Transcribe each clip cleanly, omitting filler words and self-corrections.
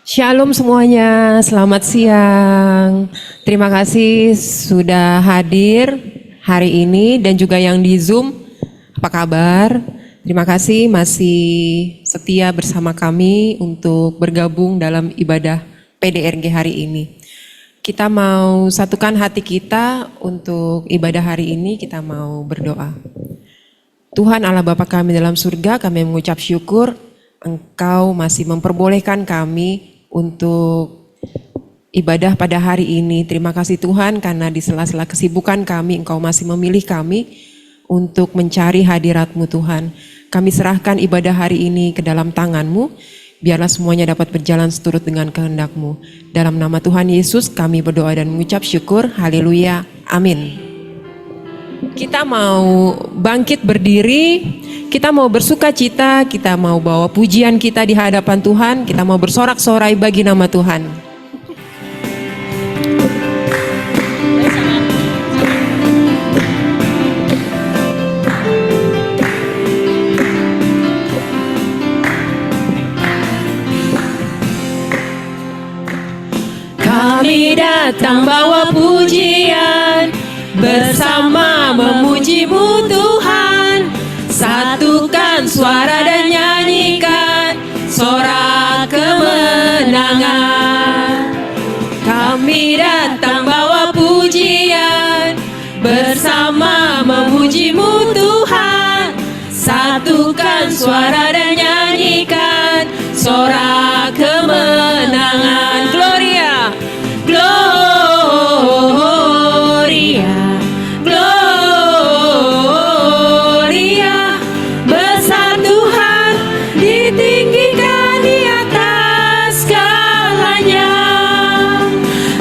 Shalom semuanya, selamat siang. Terima kasih sudah hadir hari ini dan juga yang di Zoom. Apa kabar? Terima kasih masih setia bersama kami untuk bergabung dalam ibadah PDRG hari ini. Kita mau satukan hati kita untuk ibadah hari ini, kita mau berdoa. Tuhan Allah Bapa kami dalam surga, kami mengucap syukur Engkau masih memperbolehkan kami untuk ibadah pada hari ini. Terima kasih Tuhan karena di sela-sela kesibukan kami Engkau masih memilih kami untuk mencari hadirat-Mu Tuhan. Kami serahkan ibadah hari ini ke dalam tangan-Mu, biarlah semuanya dapat berjalan seturut dengan kehendak-Mu. Dalam nama Tuhan Yesus kami berdoa dan mengucap syukur. Haleluya. Amin. Kita mau bangkit berdiri, kita mau bersuka cita, kita mau bawa pujian kita di hadapan Tuhan, kita mau bersorak-sorai bagi nama Tuhan. Kami datang bawa pujian, bersama memuji-Mu Tuhan, satukan suara dan nyanyikan sorak kemenangan. Kami datang bawa pujian, bersama memuji-Mu Tuhan, satukan suara dan nyanyikan sorak kemenangan. Gloria, Gloria, Gloria, besar Tuhan, ditinggikan di atas segalanya.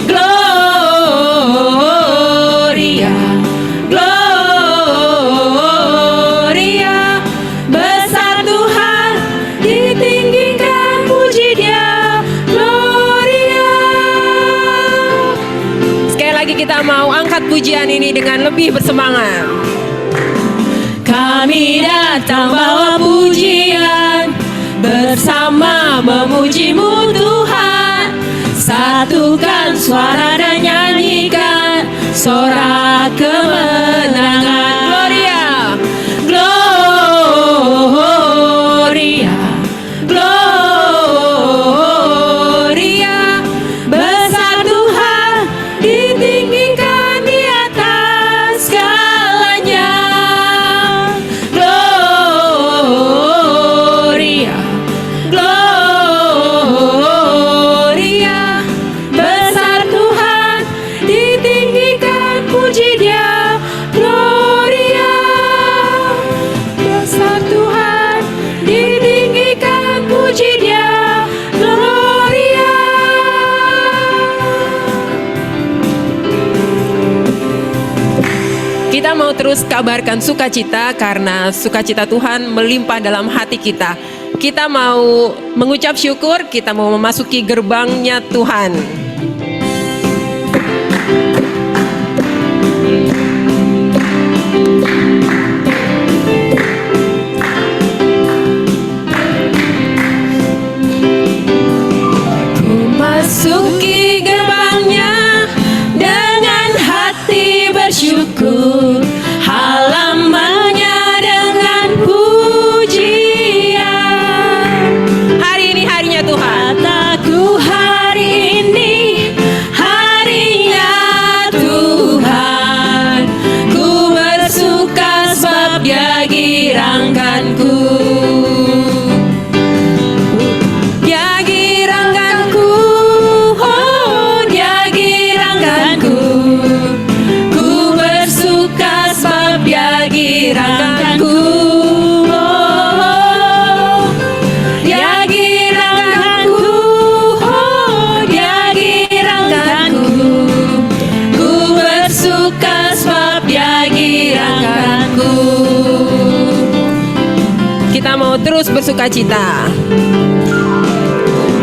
Gloria, Gloria, besar Tuhan, ditinggikan, puji Dia. Gloria. Sekali lagi kita mau angkat pujian ini dengan lebih bersemangat. Kami datang bawa pujian, bersama memuji-Mu Tuhan, satukan suara dan nyanyikan sorak kemenangan. Gloria, Gloria, Gloria, besar Tuhan, ditinggikan di atas segalanya. Gloria, Gloria, besar Tuhan, ditinggikan, puji Dia. Gloria, besar Tuhan, ditinggikan, puji Dia. Gloria. Kita mau terus kabarkan sukacita karena sukacita Tuhan melimpah dalam hati kita. Kita mau mengucap syukur, kita mau memasuki gerbangnya Tuhan. Masuki gerbangnya dengan hati bersyukur, halamannya dengan pujian. Hari ini harinya Tuhan. Kataku hari ini harinya Tuhan, ku bersuka sebab Dia girangkanku. Dia girangkanku, oh Dia girangkanku, ku bersuka sebab Dia girangkanku. Oh, Dia girangkanku, oh Dia girangkanku, ku bersuka sebab Dia girangkanku. Kita mau terus bersuka cita.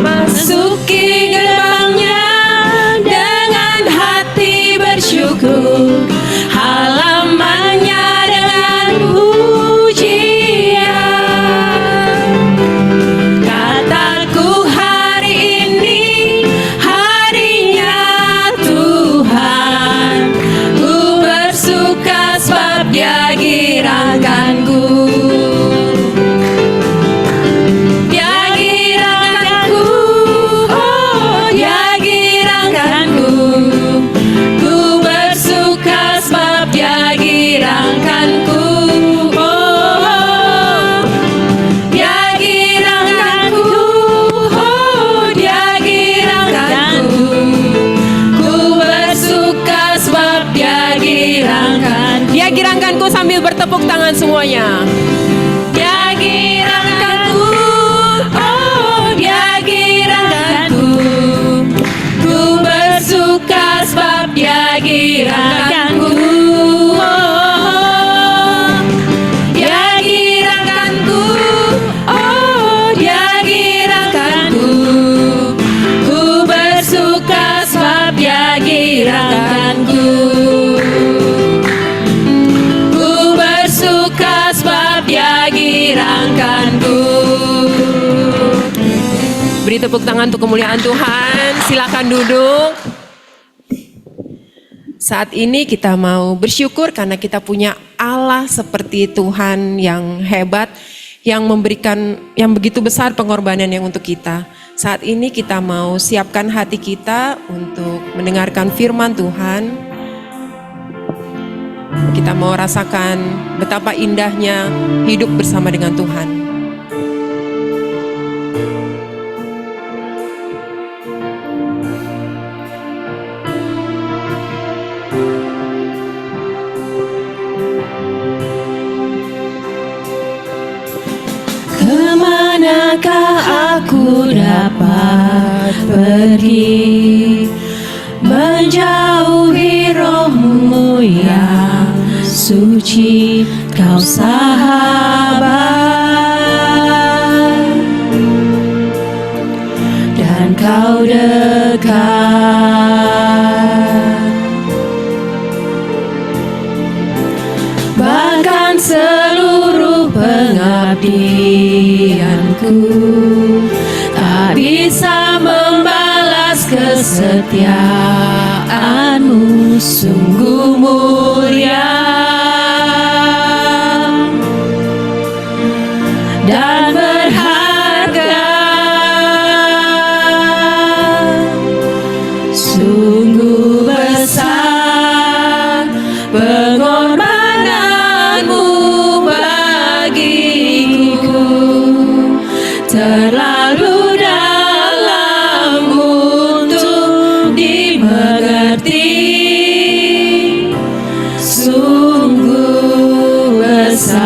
Masuki gerbangnya dengan hati bersyukur, halamannya dengan pujian. Kataku hari ini girangkanku sambil bertepuk tangan semuanya. Dia girangkanku, oh dia girangkanku. Ku bersuka sebab dia girangkanku. Dia girangkanku, oh dia girangkanku. Ku bersuka sebab dia girangkanku. Ku bersuka sebab dia girangkanku. Beri tepuk tangan untuk kemuliaan Tuhan. Silakan duduk. Saat ini kita mau bersyukur karena kita punya Allah seperti Tuhan yang hebat, yang memberikan yang begitu besar pengorbanannya untuk kita. Saat ini kita mau siapkan hati kita untuk mendengarkan firman Tuhan. Kita mau rasakan betapa indahnya hidup bersama dengan Tuhan. Kemanakah aku dapat pergi, menjauhi roh-Mu yang suci, Kau sahabat dan Kau dekat. Bahkan seluruh pengabdianku tak bisa membalas kesetiaan-Mu, sungguh mulia dan berharga, sungguh besar pengorbanan-Mu bagiku, terlalu dalam untuk dimengerti, sungguh besar,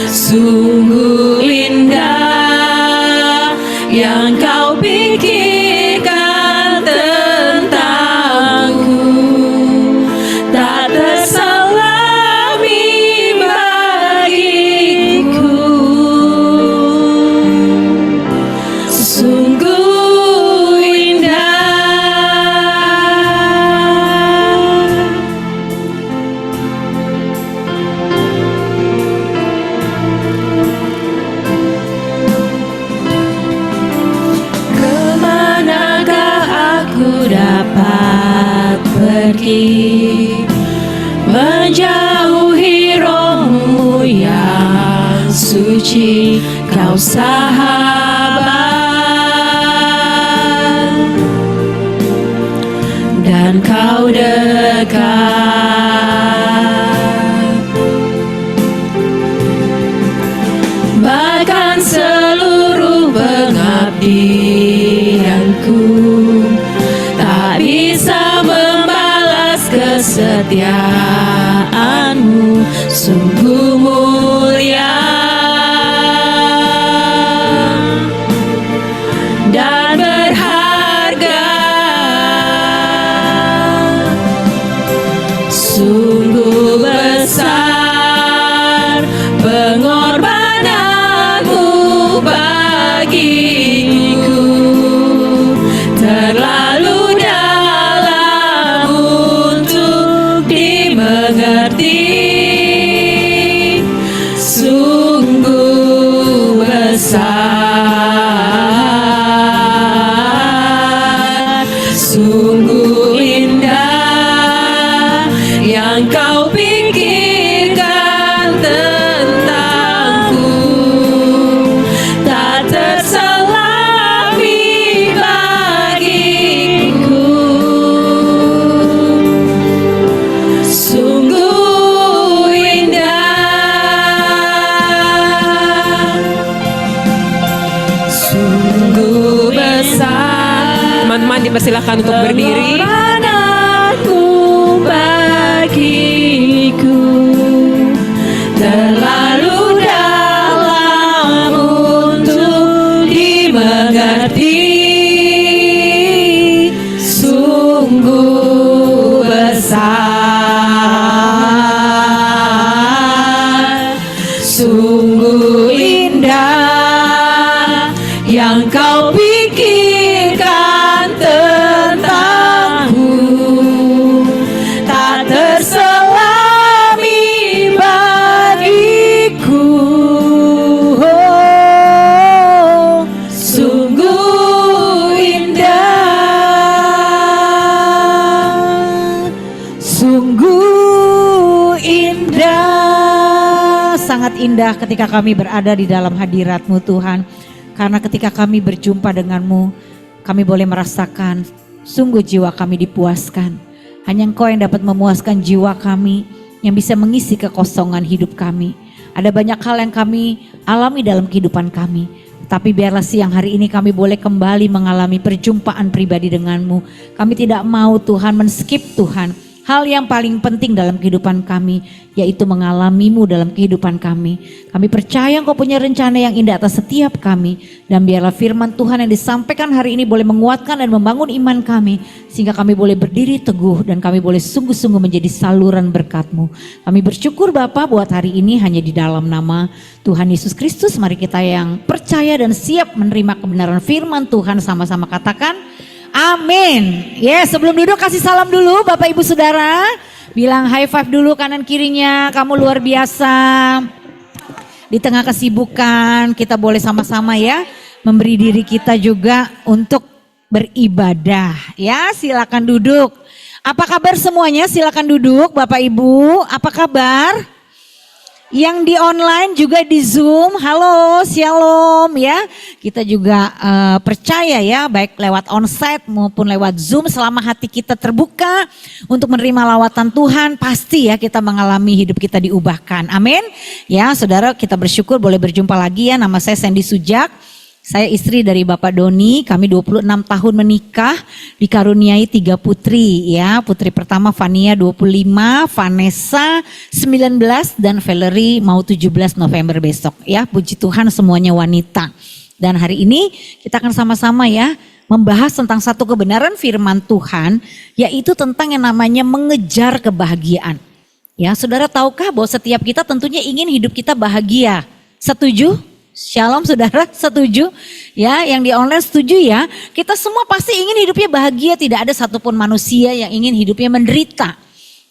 sungguh indah yang Kau pikirkan tentangku, tak terselami bagiku, sungguh indah. Kemanakah aku dapat pergi, menjauhi roh-Mu yang suci, Kau sahabat dan Kau dekat. Bahkan seluruh pengabdianku tak bisa membalas kesetiaan-Mu, sungguh mulia dan berharga, sungguh besar pengorbanan-Mu bagiku, terlalu dalam untuk dimengerti, sungguh besar, sungguh indah yang Kau pikirkan tentangku, tak terselami bagiku, sungguh indah, sungguh besar. Teman-teman dipersilakan untuk berdiri. sangat indah ketika kami berada di dalam hadirat-Mu Tuhan. Karena ketika kami berjumpa dengan-Mu, kami boleh merasakan sungguh jiwa kami dipuaskan. Hanya Engkau yang dapat memuaskan jiwa kami, yang bisa mengisi kekosongan hidup kami. Ada banyak hal yang kami alami dalam kehidupan kami. Tapi biarlah siang hari ini kami boleh kembali mengalami perjumpaan pribadi dengan-Mu. Kami tidak mau Tuhan men-skip Tuhan hal yang paling penting dalam kehidupan kami, yaitu mengalami-Mu dalam kehidupan kami. Kami percaya Engkau punya rencana yang indah atas setiap kami. Dan biarlah firman Tuhan yang disampaikan hari ini boleh menguatkan dan membangun iman kami. Sehingga kami boleh berdiri teguh dan kami boleh sungguh-sungguh menjadi saluran berkat-Mu. Kami bersyukur Bapa buat hari ini hanya di dalam nama Tuhan Yesus Kristus. Mari kita yang percaya dan siap menerima kebenaran firman Tuhan sama-sama katakan amin. Sebelum duduk kasih salam dulu Bapak Ibu Saudara. Bilang high five dulu kanan kirinya. Kamu luar biasa. Di tengah kesibukan kita boleh sama-sama ya memberi diri kita juga untuk beribadah. Ya, silakan duduk. Apa kabar semuanya? Silakan duduk Bapak Ibu. Apa kabar? Yang di online juga di Zoom, halo, shalom ya. Kita juga percaya ya, baik lewat onsite maupun lewat Zoom, selama hati kita terbuka untuk menerima lawatan Tuhan, pasti ya kita mengalami hidup kita diubahkan. Amin. Ya, saudara, kita bersyukur boleh berjumpa lagi ya. Nama saya Sandy Sujak. Saya istri dari Bapak Doni, kami 26 tahun menikah, dikaruniai 3 putri ya. Putri pertama Vania 25, Vanessa 19 dan Valerie mau 17 November besok ya. Puji Tuhan semuanya wanita. Dan hari ini kita akan sama-sama ya membahas tentang satu kebenaran firman Tuhan, yaitu tentang yang namanya mengejar kebahagiaan. Ya, saudara tahukah bahwa setiap kita tentunya ingin hidup kita bahagia? Setuju? Shalom saudara, setuju? Ya, yang di online setuju ya. Kita semua pasti ingin hidupnya bahagia, tidak ada satupun manusia yang ingin hidupnya menderita.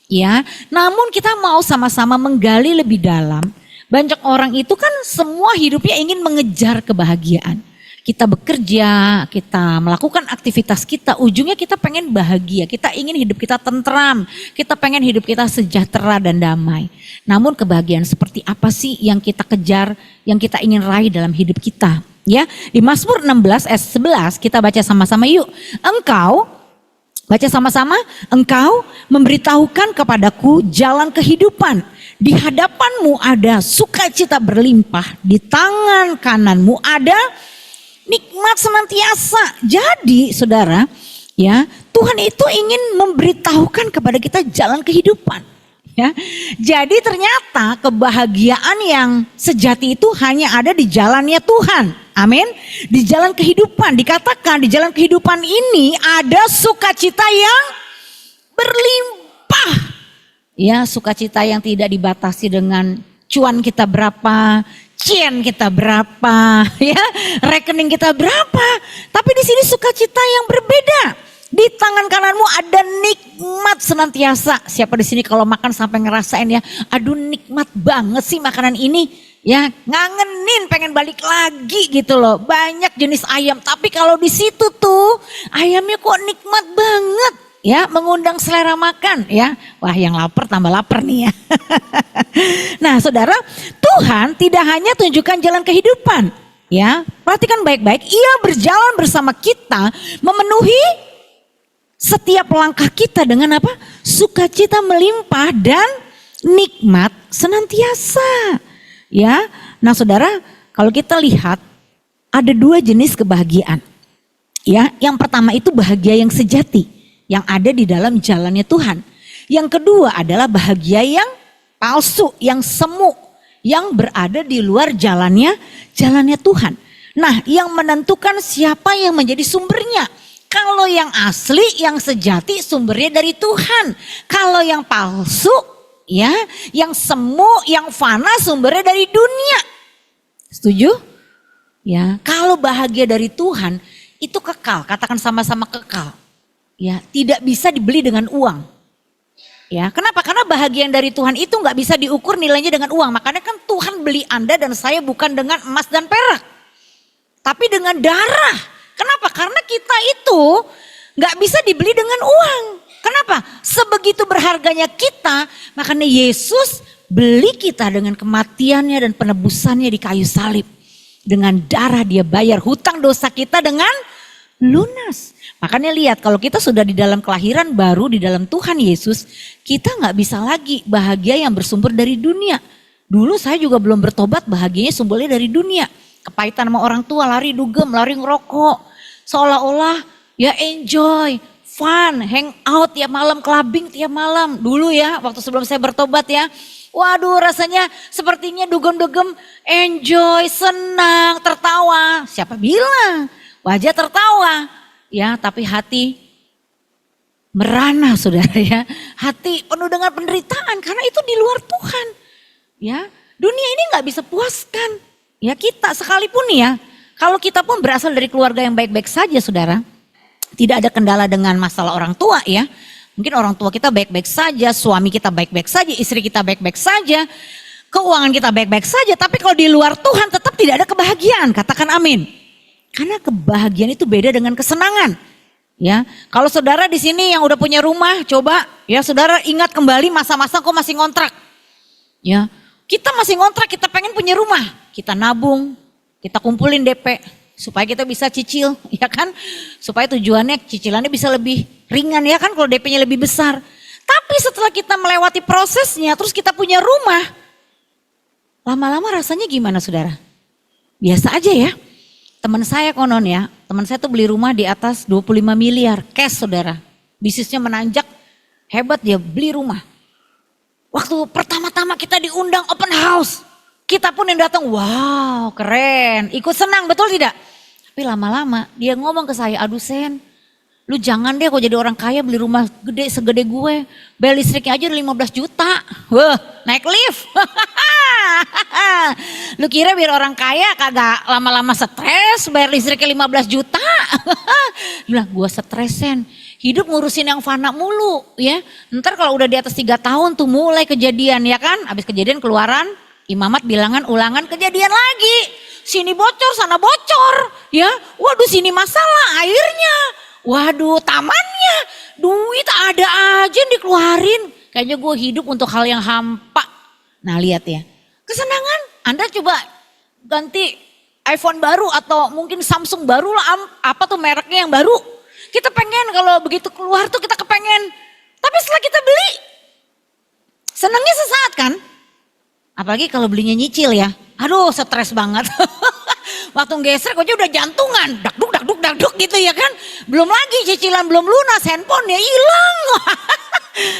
Ya, namun kita mau sama-sama menggali lebih dalam. Banyak orang itu kan semua hidupnya ingin mengejar kebahagiaan. Kita bekerja, kita melakukan aktivitas kita, ujungnya kita pengen bahagia, kita ingin hidup kita tentram, kita pengen hidup kita sejahtera dan damai. Namun kebahagiaan seperti apa sih yang kita kejar, yang kita ingin raih dalam hidup kita? Ya, di Mazmur 16 ayat 11 kita baca sama-sama yuk. Engkau, baca sama-sama, Engkau memberitahukan kepadaku jalan kehidupan. Di hadapanmu ada sukacita berlimpah, di tangan kananmu ada nikmat senantiasa. Jadi saudara ya, Tuhan itu ingin memberitahukan kepada kita jalan kehidupan ya. Jadi ternyata kebahagiaan yang sejati itu hanya ada di jalannya Tuhan. Amin. Di jalan kehidupan, dikatakan di jalan kehidupan ini ada sukacita yang berlimpah. Ya, sukacita yang tidak dibatasi dengan cuan kita berapa, cien kita berapa, ya, rekening kita berapa. Tapi di sini sukacita yang berbeda. Di tangan kananmu ada nikmat senantiasa. Siapa di sini kalau makan sampai ngerasain ya, aduh nikmat banget sih makanan ini. Ya, ngangenin pengen balik lagi gitu loh. Banyak jenis ayam, tapi kalau di situ tuh ayamnya kok nikmat banget. Ya, mengundang selera makan ya. Wah, yang lapar tambah lapar nih ya. Nah, saudara, Tuhan tidak hanya tunjukkan jalan kehidupan. Ya, perhatikan baik-baik. Ia berjalan bersama kita, memenuhi setiap langkah kita dengan apa? Sukacita melimpah dan nikmat senantiasa. Ya, nah saudara, kalau kita lihat ada 2 jenis kebahagiaan. Ya, yang pertama itu bahagia yang sejati, yang ada di dalam jalannya Tuhan. Yang kedua adalah bahagia yang palsu, yang semu, yang berada di luar jalannya Tuhan. Nah, yang menentukan siapa yang menjadi sumbernya. Kalau yang asli, yang sejati sumbernya dari Tuhan. Kalau yang palsu, ya, yang semu, yang fana sumbernya dari dunia. Setuju? Ya, kalau bahagia dari Tuhan itu kekal, katakan sama-sama kekal. Ya, tidak bisa dibeli dengan uang. Ya, kenapa? Karena bahagia dari Tuhan itu nggak bisa diukur nilainya dengan uang. Makanya kan Tuhan beli Anda dan saya bukan dengan emas dan perak, tapi dengan darah. Kenapa? Karena kita itu nggak bisa dibeli dengan uang. Kenapa? Sebegitu berharganya kita, makanya Yesus beli kita dengan kematiannya dan penebusannya di kayu salib. Dengan darah dia bayar hutang dosa kita dengan lunas. Makanya lihat, kalau kita sudah di dalam kelahiran baru di dalam Tuhan Yesus, kita nggak bisa lagi bahagia yang bersumber dari dunia. Dulu saya juga belum bertobat, bahagianya sumbernya dari dunia. Kepahitan sama orang tua, lari dugem, lari ngerokok. Seolah-olah ya enjoy, fun, hang out tiap malam, clubbing tiap malam. Dulu ya, waktu sebelum saya bertobat ya. Waduh, rasanya sepertinya dugem-dugem, enjoy, senang, tertawa. Siapa bilang? Wajah tertawa. Ya, tapi hati merana saudara ya. Hati penuh dengan penderitaan karena itu di luar Tuhan. Ya, dunia ini nggak bisa puaskan. Ya kita sekalipun ya, kalau kita pun berasal dari keluarga yang baik-baik saja saudara. Tidak ada kendala dengan masalah orang tua ya. Mungkin orang tua kita baik-baik saja, suami kita baik-baik saja, istri kita baik-baik saja. Keuangan kita baik-baik saja, tapi kalau di luar Tuhan tetap tidak ada kebahagiaan. Katakan amin. Karena kebahagiaan itu beda dengan kesenangan. Ya, kalau saudara di sini yang udah punya rumah, coba ya saudara ingat kembali masa-masa kok masih ngontrak. Ya, kita masih ngontrak, kita pengen punya rumah, kita nabung, kita kumpulin DP supaya kita bisa cicil, ya kan? Supaya tujuannya cicilannya bisa lebih ringan ya kan kalau DP-nya lebih besar. Tapi setelah kita melewati prosesnya, terus kita punya rumah, lama-lama rasanya gimana saudara? Biasa aja ya. Teman saya konon ya, teman saya tuh beli rumah di atas 25 miliar cash saudara. Bisnisnya menanjak, hebat dia beli rumah. Waktu pertama-tama kita diundang open house, kita pun yang datang, wow keren, ikut senang betul tidak? Tapi lama-lama dia ngomong ke saya, aduh Sen, lu jangan deh kok jadi orang kaya beli rumah gede segede gue. Bayar listriknya aja udah 15 juta. Wah, naik lift. Lu kira biar orang kaya kagak lama-lama stres bayar listriknya 15 juta? Bilang gue stresen. Hidup ngurusin yang fana mulu ya. Ntar kalau udah di atas 3 tahun tuh mulai kejadian ya kan. Habis kejadian keluaran imamat bilangan ulangan kejadian lagi. Sini bocor sana bocor ya. Waduh sini masalah airnya. Waduh tamannya, duit ada aja yang dikeluarin. Kayaknya gue hidup untuk hal yang hampa. Nah lihat ya, kesenangan Anda coba ganti iPhone baru atau mungkin Samsung baru lah, apa tuh mereknya yang baru. Kita pengen kalau begitu keluar tuh kita kepengen. Tapi setelah kita beli, senangnya sesaat kan. Apalagi kalau belinya nyicil ya, aduh stres banget. Waktu ngeser aja udah jantungan, dakduk gitu ya kan. Belum lagi cicilan belum lunas, handphone ya hilang.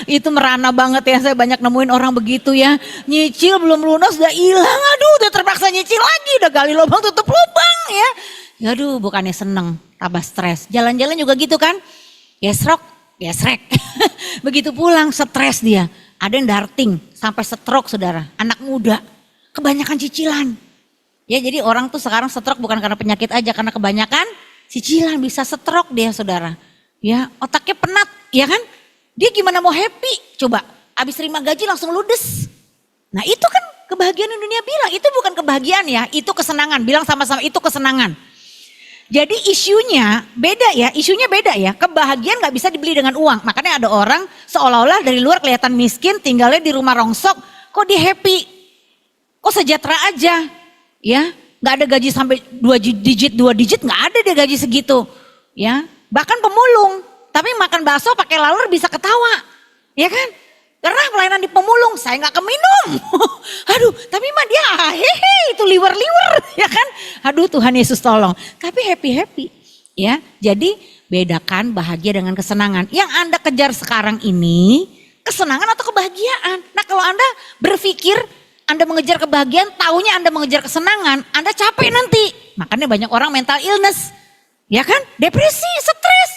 Itu merana banget ya, saya banyak nemuin orang begitu ya. Nyicil belum lunas udah hilang, aduh udah terpaksa nyicil lagi, udah gali lubang tutup lubang ya. Aduh bukannya seneng, tambah stres. Jalan-jalan juga gitu kan, gesrok, gesrek. Begitu pulang stres dia. Ada yang darting sampai stroke saudara, anak muda. Kebanyakan cicilan. Ya jadi orang tuh sekarang stroke bukan karena penyakit aja, karena kebanyakan cicilan bisa stroke dia saudara. Ya otaknya penat ya kan. Dia gimana mau happy coba, abis terima gaji langsung ludes. Nah itu kan kebahagiaan yang dunia bilang, itu bukan kebahagiaan ya, itu kesenangan. Bilang sama-sama itu kesenangan. Jadi isunya beda ya, kebahagiaan gak bisa dibeli dengan uang. Makanya ada orang seolah-olah dari luar kelihatan miskin, tinggalnya di rumah rongsok, kok dia happy, kok sejahtera aja. Ya, nggak ada gaji sampai 2 digit nggak ada dia gaji segitu, ya. Bahkan pemulung, tapi makan bakso pakai laler bisa ketawa, ya kan? Karena pelayanan di pemulung saya nggak keminum, aduh, tapi mah dia hehe itu liwer-liwer, ya kan? Aduh Tuhan Yesus tolong, tapi happy, ya. Jadi bedakan bahagia dengan kesenangan. Yang Anda kejar sekarang ini kesenangan atau kebahagiaan. Nah kalau Anda berpikir Anda mengejar kebahagiaan, taunya Anda mengejar kesenangan, Anda capek nanti. Makanya banyak orang mental illness, ya kan? Depresi, stres.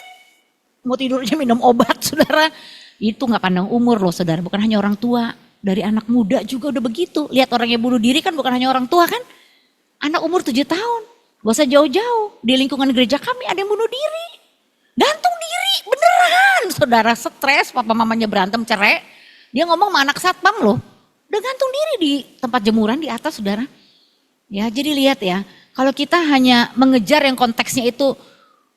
Mau tidurnya minum obat, saudara. Itu nggak pandang umur loh, saudara. Bukan hanya orang tua, dari anak muda juga udah begitu. Lihat orang yang bunuh diri kan bukan hanya orang tua kan? Anak umur 7 tahun, gak usah jauh-jauh. Di lingkungan gereja kami ada yang bunuh diri. Gantung diri, beneran. Saudara stres, papa mamanya berantem cerai. Dia ngomong sama anak satpam loh. Udah gantung diri di tempat jemuran di atas saudara. Ya jadi lihat ya, kalau kita hanya mengejar yang konteksnya itu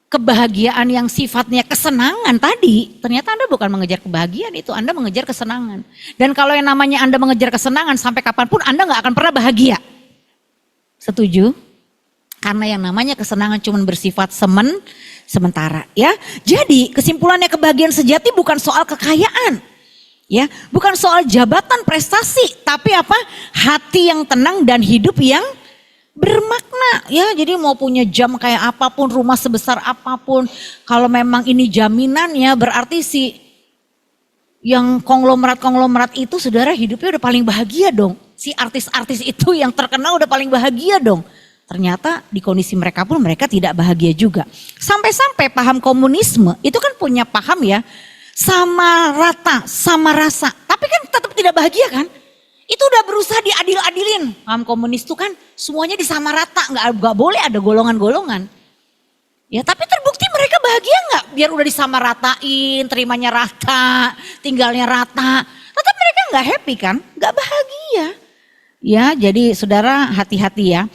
kebahagiaan yang sifatnya kesenangan tadi, ternyata Anda bukan mengejar kebahagiaan itu, Anda mengejar kesenangan. Dan kalau yang namanya Anda mengejar kesenangan sampai kapanpun Anda gak akan pernah bahagia. Setuju? Karena yang namanya kesenangan cuma bersifat sementara ya. Jadi kesimpulannya kebahagiaan sejati bukan soal kekayaan. Ya, bukan soal jabatan prestasi, tapi apa? Hati yang tenang dan hidup yang bermakna ya. Jadi mau punya jam kayak apapun, rumah sebesar apapun, kalau memang ini jaminannya berarti si yang konglomerat itu saudara hidupnya udah paling bahagia dong. Si artis-artis itu yang terkenal udah paling bahagia dong. Ternyata di kondisi mereka pun mereka tidak bahagia juga. Sampai-sampai paham komunisme itu kan punya paham ya, sama rata, sama rasa. Tapi kan tetap tidak bahagia kan? Itu udah berusaha diadil-adilin. Paham komunis itu kan semuanya disamarata, nggak boleh ada golongan-golongan. Ya tapi terbukti mereka bahagia nggak? Biar udah disamaratain, terimanya rata, tinggalnya rata. Tetap mereka nggak happy kan? Nggak bahagia. Ya jadi saudara hati-hati ya.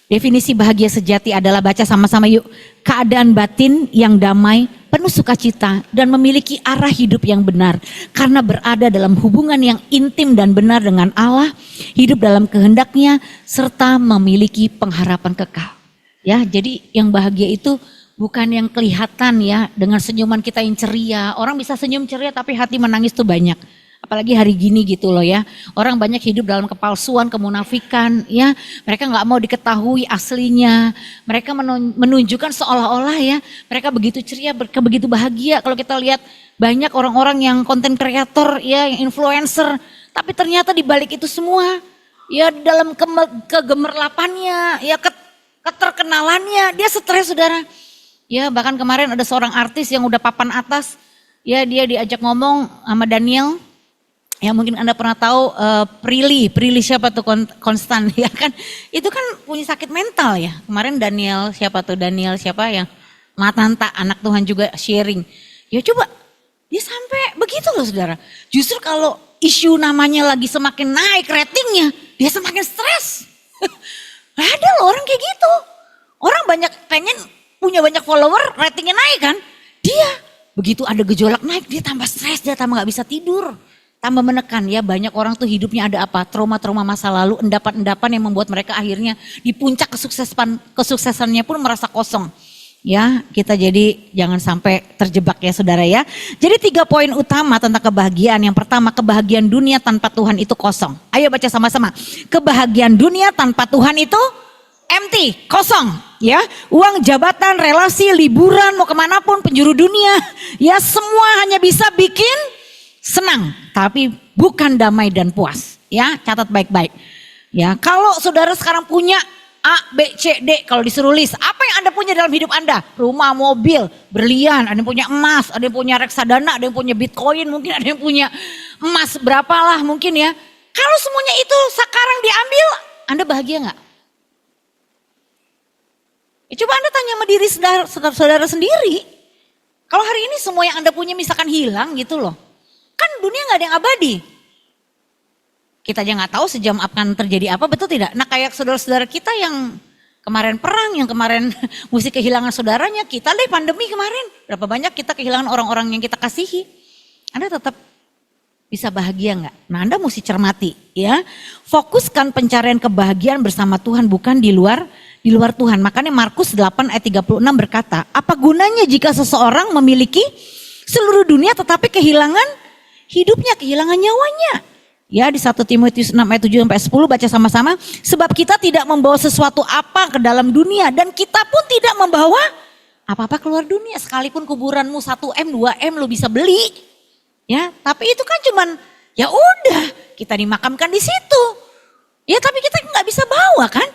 Definisi bahagia sejati adalah, baca sama-sama yuk. Keadaan batin yang damai, penuh sukacita dan memiliki arah hidup yang benar. Karena berada dalam hubungan yang intim dan benar dengan Allah, hidup dalam kehendaknya, serta memiliki pengharapan kekal. Ya, jadi yang bahagia itu bukan yang kelihatan ya, dengan senyuman kita yang ceria. Orang bisa senyum ceria tapi hati menangis tuh banyak. Apalagi hari gini gitu loh ya. Orang banyak hidup dalam kepalsuan, kemunafikan ya. Mereka gak mau diketahui aslinya. Mereka menunjukkan seolah-olah ya. Mereka begitu ceria, begitu bahagia. Kalau kita lihat banyak orang-orang yang konten kreator ya, yang influencer. Tapi ternyata di balik itu semua ya dalam kegemerlapannya, ya keterkenalannya. Dia stres saudara. Ya bahkan kemarin ada seorang artis yang udah papan atas. Ya dia diajak ngomong sama Daniel. Ya mungkin Anda pernah tahu Prilly siapa tuh Konstan ya kan. Itu kan punya sakit mental ya. Kemarin Daniel siapa yang Matanta anak Tuhan juga sharing. Ya coba dia sampai begitu loh saudara. Justru kalau isu namanya lagi semakin naik ratingnya, dia semakin stres. Ada loh orang kayak gitu. Orang banyak pengen punya banyak follower, ratingnya naik kan. Dia begitu ada gejolak naik, dia tambah stres, dia tambah gak bisa tidur. Tambah menekan ya, banyak orang tuh hidupnya ada apa? Trauma-trauma masa lalu, endapan-endapan yang membuat mereka akhirnya di puncak kesuksesannya pun merasa kosong. Ya, kita jadi jangan sampai terjebak ya saudara ya. Jadi 3 poin utama tentang kebahagiaan. Yang pertama, kebahagiaan dunia tanpa Tuhan itu kosong. Ayo baca sama-sama. Kebahagiaan dunia tanpa Tuhan itu empty, kosong. Ya, uang, jabatan, relasi, liburan, mau kemanapun, penjuru dunia. Ya semua hanya bisa bikin senang, tapi bukan damai dan puas. Ya, catat baik-baik. Ya, kalau saudara sekarang punya A, B, C, D, kalau disuruh list, apa yang Anda punya dalam hidup Anda? Rumah, mobil, berlian, ada yang punya emas, ada yang punya reksadana, ada yang punya bitcoin, mungkin ada yang punya emas berapalah mungkin ya. Kalau semuanya itu sekarang diambil, Anda bahagia nggak? Ya, coba Anda tanya sama diri saudara sendiri. Kalau hari ini semua yang Anda punya misalkan hilang gitu loh. Kan dunia gak ada yang abadi. Kita aja gak tahu sejam akan terjadi apa, betul tidak? Nah kayak saudara-saudara kita yang kemarin perang, yang kemarin mesti kehilangan saudaranya. Kita deh pandemi kemarin. Berapa banyak kita kehilangan orang-orang yang kita kasihi. Anda tetap bisa bahagia gak? Nah Anda mesti cermati ya. Fokuskan pencarian kebahagiaan bersama Tuhan, bukan di luar Tuhan. Makanya Markus 8 ayat 36 berkata, apa gunanya jika seseorang memiliki seluruh dunia tetapi kehilangan hidupnya, kehilangan nyawanya. Ya di 1 Timotius 6 ayat 7 sampai 10 baca sama-sama. Sebab kita tidak membawa sesuatu apa ke dalam dunia dan kita pun tidak membawa apa-apa keluar dunia. Sekalipun kuburanmu 1M, 2M lu bisa beli. Ya, tapi itu kan cuman ya udah kita dimakamkan di situ. Ya tapi kita nggak bisa bawa kan?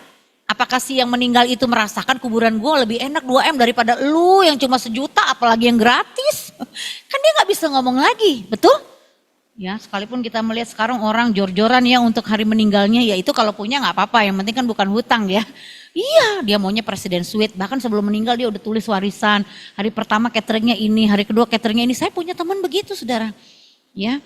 Apakah si yang meninggal itu merasakan kuburan gue lebih enak 2M daripada lu yang cuma 1 juta apalagi yang gratis? Kan dia nggak bisa ngomong lagi, betul? Ya sekalipun kita melihat sekarang orang jor-joran ya untuk hari meninggalnya, ya itu kalau punya nggak apa-apa, yang penting kan bukan hutang ya. Iya dia maunya presiden suite, bahkan sebelum meninggal dia udah tulis warisan. Hari pertama cateringnya ini, hari kedua cateringnya ini. Saya punya teman begitu saudara. Ya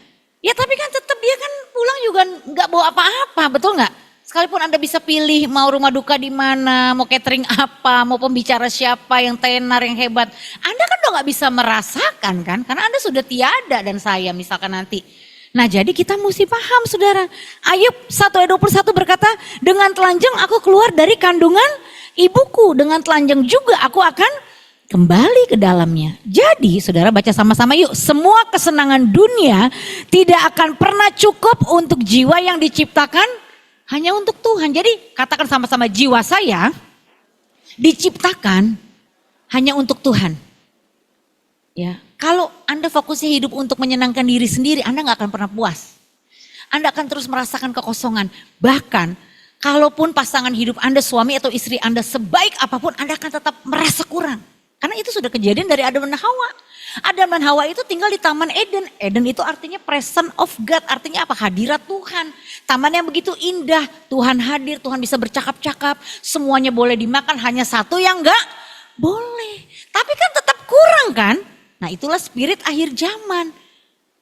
tapi kan tetap dia kan pulang juga nggak bawa apa-apa, betul nggak? Sekalipun Anda bisa pilih mau rumah duka di mana, mau catering apa, mau pembicara siapa yang tenar, yang hebat. Anda kan udah gak bisa merasakan kan, karena Anda sudah tiada dan saya misalkan nanti. Nah jadi kita mesti paham saudara. Ayub 1 ayat 21 berkata, dengan telanjang aku keluar dari kandungan ibuku, dengan telanjang juga aku akan kembali ke dalamnya. Jadi saudara baca sama-sama yuk. Semua kesenangan dunia tidak akan pernah cukup untuk jiwa yang diciptakan hanya untuk Tuhan. Jadi katakan sama-sama, jiwa saya diciptakan hanya untuk Tuhan. Ya, kalau Anda fokusnya hidup untuk menyenangkan diri sendiri, Anda gak akan pernah puas. Anda akan terus merasakan kekosongan. Bahkan kalaupun pasangan hidup Anda, suami atau istri Anda sebaik apapun, Anda akan tetap merasa kurang. Karena itu sudah kejadian dari Adam dan Hawa. Adam dan Hawa itu tinggal di Taman Eden. Eden itu artinya presence of God. Artinya apa? Hadirat Tuhan. Taman yang begitu indah. Tuhan hadir, Tuhan bisa bercakap-cakap. Semuanya boleh dimakan, hanya satu yang enggak boleh. Tapi kan tetap kurang kan? Nah itulah spirit akhir zaman.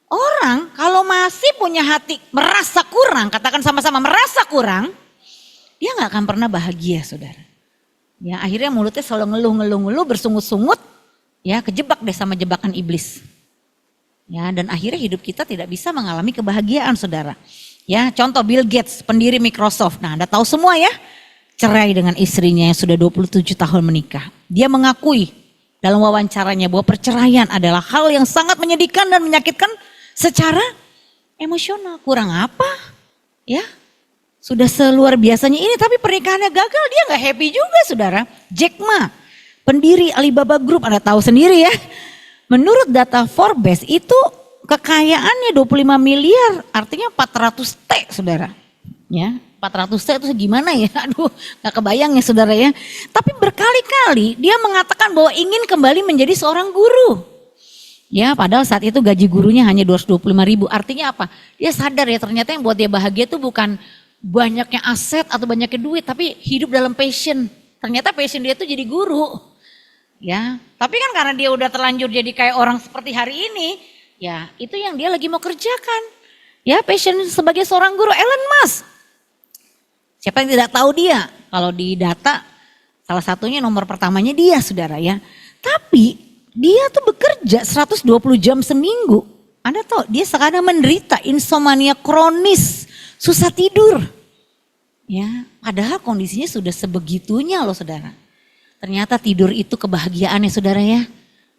Orang kalau masih punya hati merasa kurang, katakan sama-sama merasa kurang, dia gak akan pernah bahagia saudara. Ya akhirnya mulutnya selalu ngeluh-ngeluh, bersungut-sungut, ya kejebak deh sama jebakan iblis. Ya dan akhirnya hidup kita tidak bisa mengalami kebahagiaan saudara. Ya contoh Bill Gates, pendiri Microsoft. Nah Anda tahu semua ya, cerai dengan istrinya yang sudah 27 tahun menikah. Dia mengakui dalam wawancaranya bahwa perceraian adalah hal yang sangat menyedihkan dan menyakitkan secara emosional. Kurang apa? Ya. Sudah seluar biasanya ini tapi pernikahannya gagal, dia gak happy juga saudara. Jack Ma, pendiri Alibaba Group, Anda tahu sendiri ya. Menurut data Forbes itu kekayaannya 25 miliar, artinya 400 T saudara. Ya, 400 T itu gimana ya, aduh gak kebayang ya saudara ya. Tapi berkali-kali dia mengatakan bahwa ingin kembali menjadi seorang guru. Ya padahal saat itu gaji gurunya hanya 225 ribu, artinya apa? Dia sadar ya ternyata yang buat dia bahagia itu bukan banyaknya aset atau banyaknya duit, tapi hidup dalam passion. Ternyata passion dia itu jadi guru. Ya, tapi kan karena dia udah terlanjur jadi kayak orang seperti hari ini, ya itu yang dia lagi mau kerjakan. Ya, passion sebagai seorang guru. Elon Musk. Siapa yang tidak tahu dia? Kalau di data salah satunya nomor pertamanya dia, saudara ya. Tapi dia tuh bekerja 120 jam seminggu. Anda tahu dia sekarang menderita insomnia kronis. Susah tidur. Ya, padahal kondisinya sudah sebegitunya loh saudara. Ternyata tidur itu kebahagiaan ya saudara ya.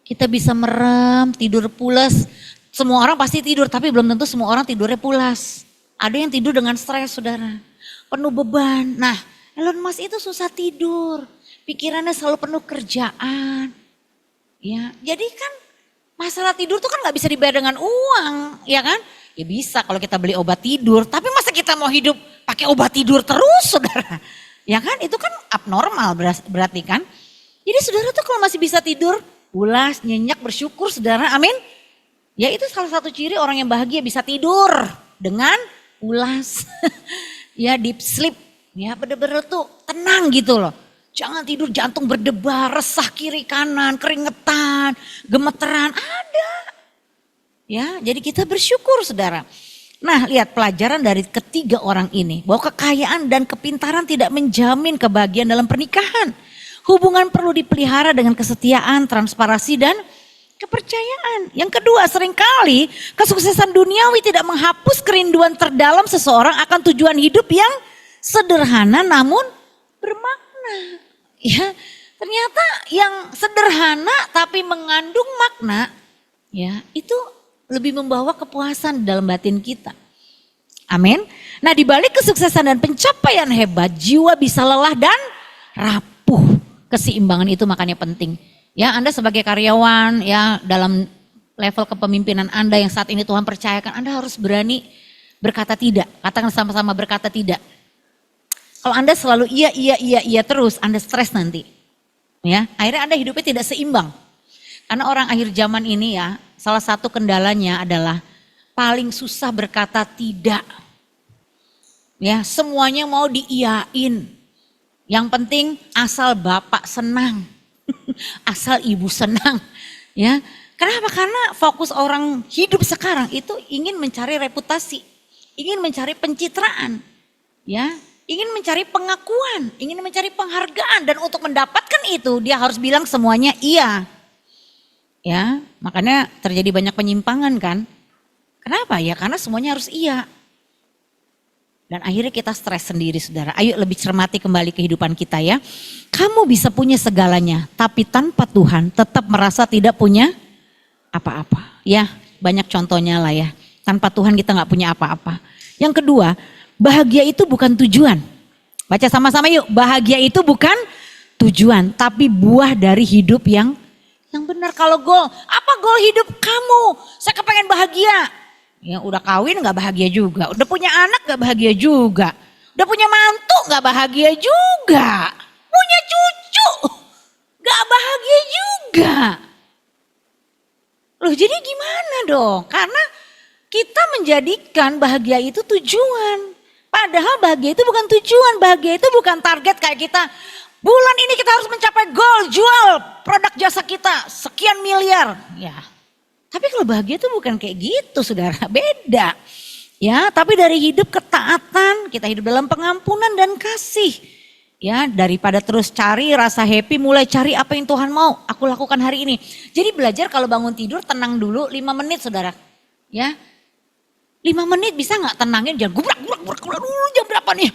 Kita bisa merem, tidur pulas. Semua orang pasti tidur tapi belum tentu semua orang tidurnya pulas. Ada yang tidur dengan stres saudara. Penuh beban. Nah Elon Musk itu susah tidur. Pikirannya selalu penuh kerjaan. Ya, jadi kan masalah tidur tuh kan gak bisa dibayar dengan uang, ya kan? Ya bisa kalau kita beli obat tidur, tapi masa kita mau hidup pakai obat tidur terus saudara? Ya kan itu kan abnormal berarti kan. Jadi saudara tuh kalau masih bisa tidur, pulas, nyenyak, bersyukur saudara, amin. Ya itu salah satu ciri orang yang bahagia bisa tidur dengan pulas. Ya deep sleep, ya bener-bener tuh tenang gitu loh. Jangan tidur jantung berdebar, resah kiri kanan, keringetan, gemeteran, ada. Ya, jadi kita bersyukur saudara. Nah lihat pelajaran dari ketiga orang ini. Bahwa kekayaan dan kepintaran tidak menjamin kebahagiaan dalam pernikahan. Hubungan perlu dipelihara dengan kesetiaan, transparansi dan kepercayaan. Yang kedua seringkali kesuksesan duniawi tidak menghapus kerinduan terdalam seseorang akan tujuan hidup yang sederhana namun bermakna. Ya, ternyata yang sederhana tapi mengandung makna ya itu lebih membawa kepuasan dalam batin kita. Amin. Nah di balik kesuksesan dan pencapaian hebat, jiwa bisa lelah dan rapuh. Keseimbangan itu makanya penting. Ya Anda sebagai karyawan ya dalam level kepemimpinan Anda yang saat ini Tuhan percayakan, Anda harus berani berkata tidak. Katakan sama-sama berkata tidak. Kalau Anda selalu iya terus, Anda stres nanti. Ya, akhirnya Anda hidupnya tidak seimbang. Karena orang akhir zaman ini ya, salah satu kendalanya adalah paling susah berkata tidak. Ya, semuanya mau diiyain. Yang penting asal bapak senang, asal ibu senang. Ya, kenapa? Karena fokus orang hidup sekarang itu ingin mencari reputasi, ingin mencari pencitraan. Ya, ingin mencari pengakuan, ingin mencari penghargaan, dan untuk mendapatkan itu dia harus bilang semuanya iya. Ya, makanya terjadi banyak penyimpangan kan. Kenapa? Ya karena semuanya harus iya. Dan akhirnya kita stres sendiri saudara. Ayo lebih cermati kembali kehidupan kita ya. Kamu bisa punya segalanya, tapi tanpa Tuhan tetap merasa tidak punya apa-apa. Ya, banyak contohnya lah ya. Tanpa Tuhan kita gak punya apa-apa. Yang kedua, bahagia itu bukan tujuan. Baca sama-sama yuk, bahagia itu bukan tujuan, tapi buah dari hidup yang benar. Kalau goal, apa goal hidup kamu? Saya kepengen bahagia. Ya udah kawin gak bahagia juga, udah punya anak gak bahagia juga, udah punya mantu gak bahagia juga, punya cucu gak bahagia juga. Loh jadi gimana dong? Karena kita menjadikan bahagia itu tujuan. Padahal bahagia itu bukan tujuan, bahagia itu bukan target kayak kita. Bulan ini kita harus mencapai goal, jual produk jasa kita sekian miliar. Ya. Tapi kalau bahagia itu bukan kayak gitu saudara, beda. Ya, tapi dari hidup ketaatan, kita hidup dalam pengampunan dan kasih. Ya, daripada terus cari rasa happy, mulai cari apa yang Tuhan mau aku lakukan hari ini. Jadi belajar kalau bangun tidur tenang dulu 5 menit saudara. Ya, 5 menit bisa gak tenangin, jangan gubrak jam berapa nih?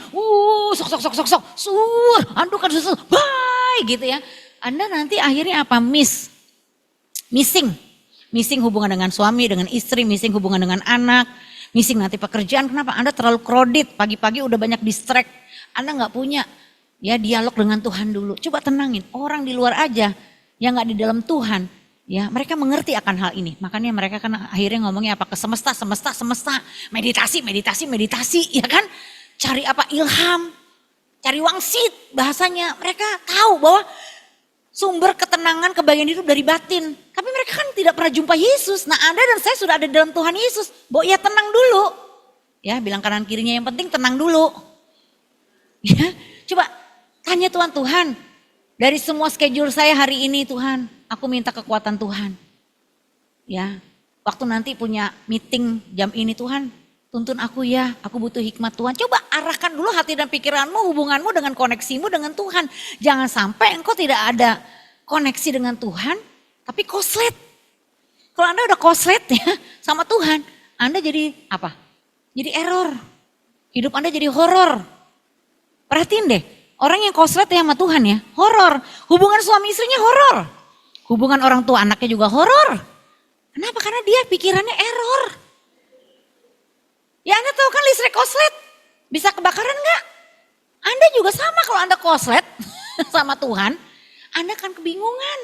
Sok, sur, andukan susu, bye gitu ya. Anda nanti akhirnya apa? Missing hubungan dengan suami, dengan istri, missing hubungan dengan anak, missing nanti pekerjaan. Kenapa? Anda terlalu crowded, pagi-pagi udah banyak distract. Anda gak punya ya dialog dengan Tuhan dulu. Coba tenangin, orang di luar aja yang gak di dalam Tuhan. Ya, mereka mengerti akan hal ini. Makanya mereka kan akhirnya ngomongnya apa? Ke semesta. Meditasi, ya kan? Cari apa? Ilham, cari wangsit bahasanya. Mereka tahu bahwa sumber ketenangan, kebahagiaan hidup dari batin. Tapi mereka kan tidak pernah jumpa Yesus. Nah Anda dan saya sudah ada di dalam Tuhan Yesus. Ya tenang dulu. Ya bilang kanan kirinya yang penting tenang dulu. Ya coba tanya Tuhan, dari semua schedule saya hari ini Tuhan, aku minta kekuatan Tuhan. Ya waktu nanti punya meeting jam ini Tuhan, tuntun aku ya, aku butuh hikmat Tuhan. Coba arahkan dulu hati dan pikiranmu, hubunganmu dengan koneksimu dengan Tuhan. Jangan sampai engkau tidak ada koneksi dengan Tuhan, tapi koslet. Kalau Anda udah koslet ya sama Tuhan, Anda jadi apa? Jadi error. Hidup Anda jadi horor. Perhatiin deh, orang yang koslet ya sama Tuhan ya, horor. Hubungan suami istrinya horor. Hubungan orang tua anaknya juga horor. Kenapa? Karena dia pikirannya error. Ya Anda tahu kan listrik koslet bisa kebakaran enggak? Anda juga sama kalau Anda koslet sama Tuhan, Anda akan kebingungan.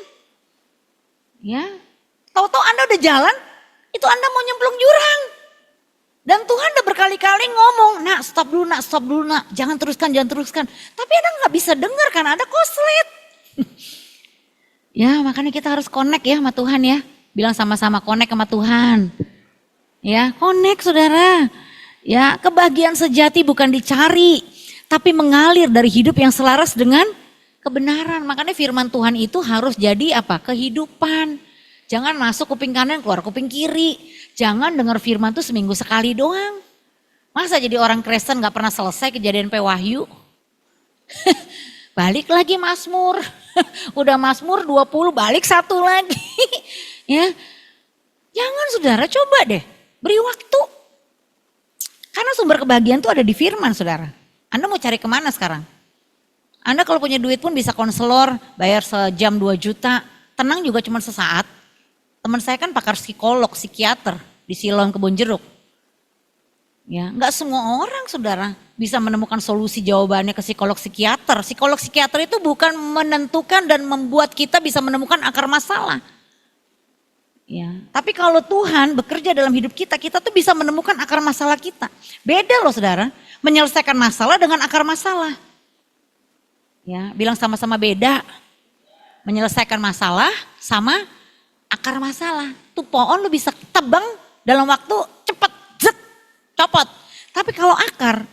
Ya, tahu-tahu Anda udah jalan, itu Anda mau nyemplung jurang. Dan Tuhan udah berkali-kali ngomong, stop dulu nak, jangan teruskan. Tapi Anda nggak bisa dengar karena Anda koslet. Ya, makanya kita harus connect ya sama Tuhan ya. Bilang sama-sama connect sama Tuhan. Ya, connect saudara. Ya, kebahagiaan sejati bukan dicari, tapi mengalir dari hidup yang selaras dengan kebenaran. Makanya firman Tuhan itu harus jadi apa? Kehidupan. Jangan masuk kuping kanan, keluar kuping kiri. Jangan dengar firman tuh seminggu sekali doang. Masa jadi orang Kristen gak pernah selesai kejadian Wahyu? Balik lagi Mazmur. Udah Mazmur 20, balik satu lagi. Ya, jangan saudara, coba deh beri waktu. Karena sumber kebahagiaan tuh ada di firman saudara. Anda mau cari kemana sekarang? Anda kalau punya duit pun bisa konselor, bayar sejam 2 juta. Tenang juga cuma sesaat. Teman saya kan pakar psikolog, psikiater di Siloam Kebonjeruk. Ya, nggak semua orang saudara bisa menemukan solusi jawabannya ke psikolog psikiater. Psikolog psikiater itu bukan menentukan dan membuat kita bisa menemukan akar masalah. Ya, tapi kalau Tuhan bekerja dalam hidup kita, kita tuh bisa menemukan akar masalah kita. Beda loh saudara, menyelesaikan masalah dengan akar masalah. Ya, bilang sama-sama beda. Menyelesaikan masalah sama akar masalah. Tuh pohon lu bisa tebang dalam waktu cepat, copot. Tapi kalau akar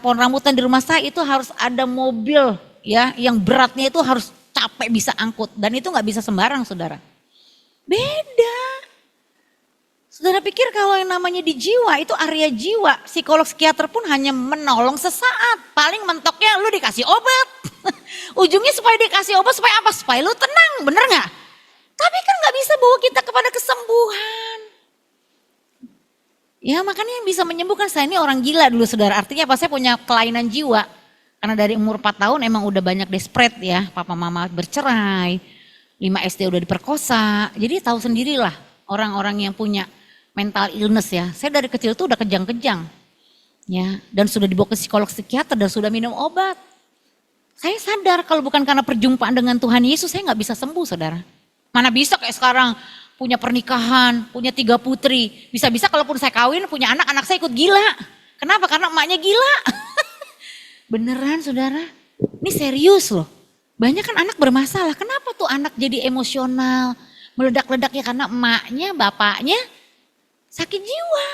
pohon rambutan di rumah saya itu harus ada mobil ya, yang beratnya itu harus capek bisa angkut. Dan itu gak bisa sembarang saudara. Beda. Saudara pikir kalau yang namanya di jiwa itu area jiwa, psikolog psikiater pun hanya menolong sesaat. Paling mentoknya lu dikasih obat. Ujungnya supaya dikasih obat supaya apa? Supaya lu tenang, bener gak? Tapi kan gak bisa bawa kita kepada kesembuhan. Ya makanya yang bisa menyembuhkan saya ini orang gila dulu saudara. Artinya apa? Saya punya kelainan jiwa. Karena dari umur 4 tahun emang udah banyak desperate ya. Papa mama bercerai, 5 SD udah diperkosa. Jadi tahu sendirilah orang-orang yang punya mental illness ya. Saya dari kecil tuh udah kejang-kejang. Ya, dan sudah dibawa ke psikolog psikiater dan sudah minum obat. Saya sadar kalau bukan karena perjumpaan dengan Tuhan Yesus saya gak bisa sembuh saudara. Mana bisa kayak sekarang punya pernikahan, punya 3 putri. Bisa-bisa kalaupun saya kawin punya anak saya ikut gila. Kenapa? Karena emaknya gila. Beneran saudara, ini serius loh. Banyak kan anak bermasalah, kenapa tuh anak jadi emosional, meledak-ledak ya karena emaknya, bapaknya sakit jiwa.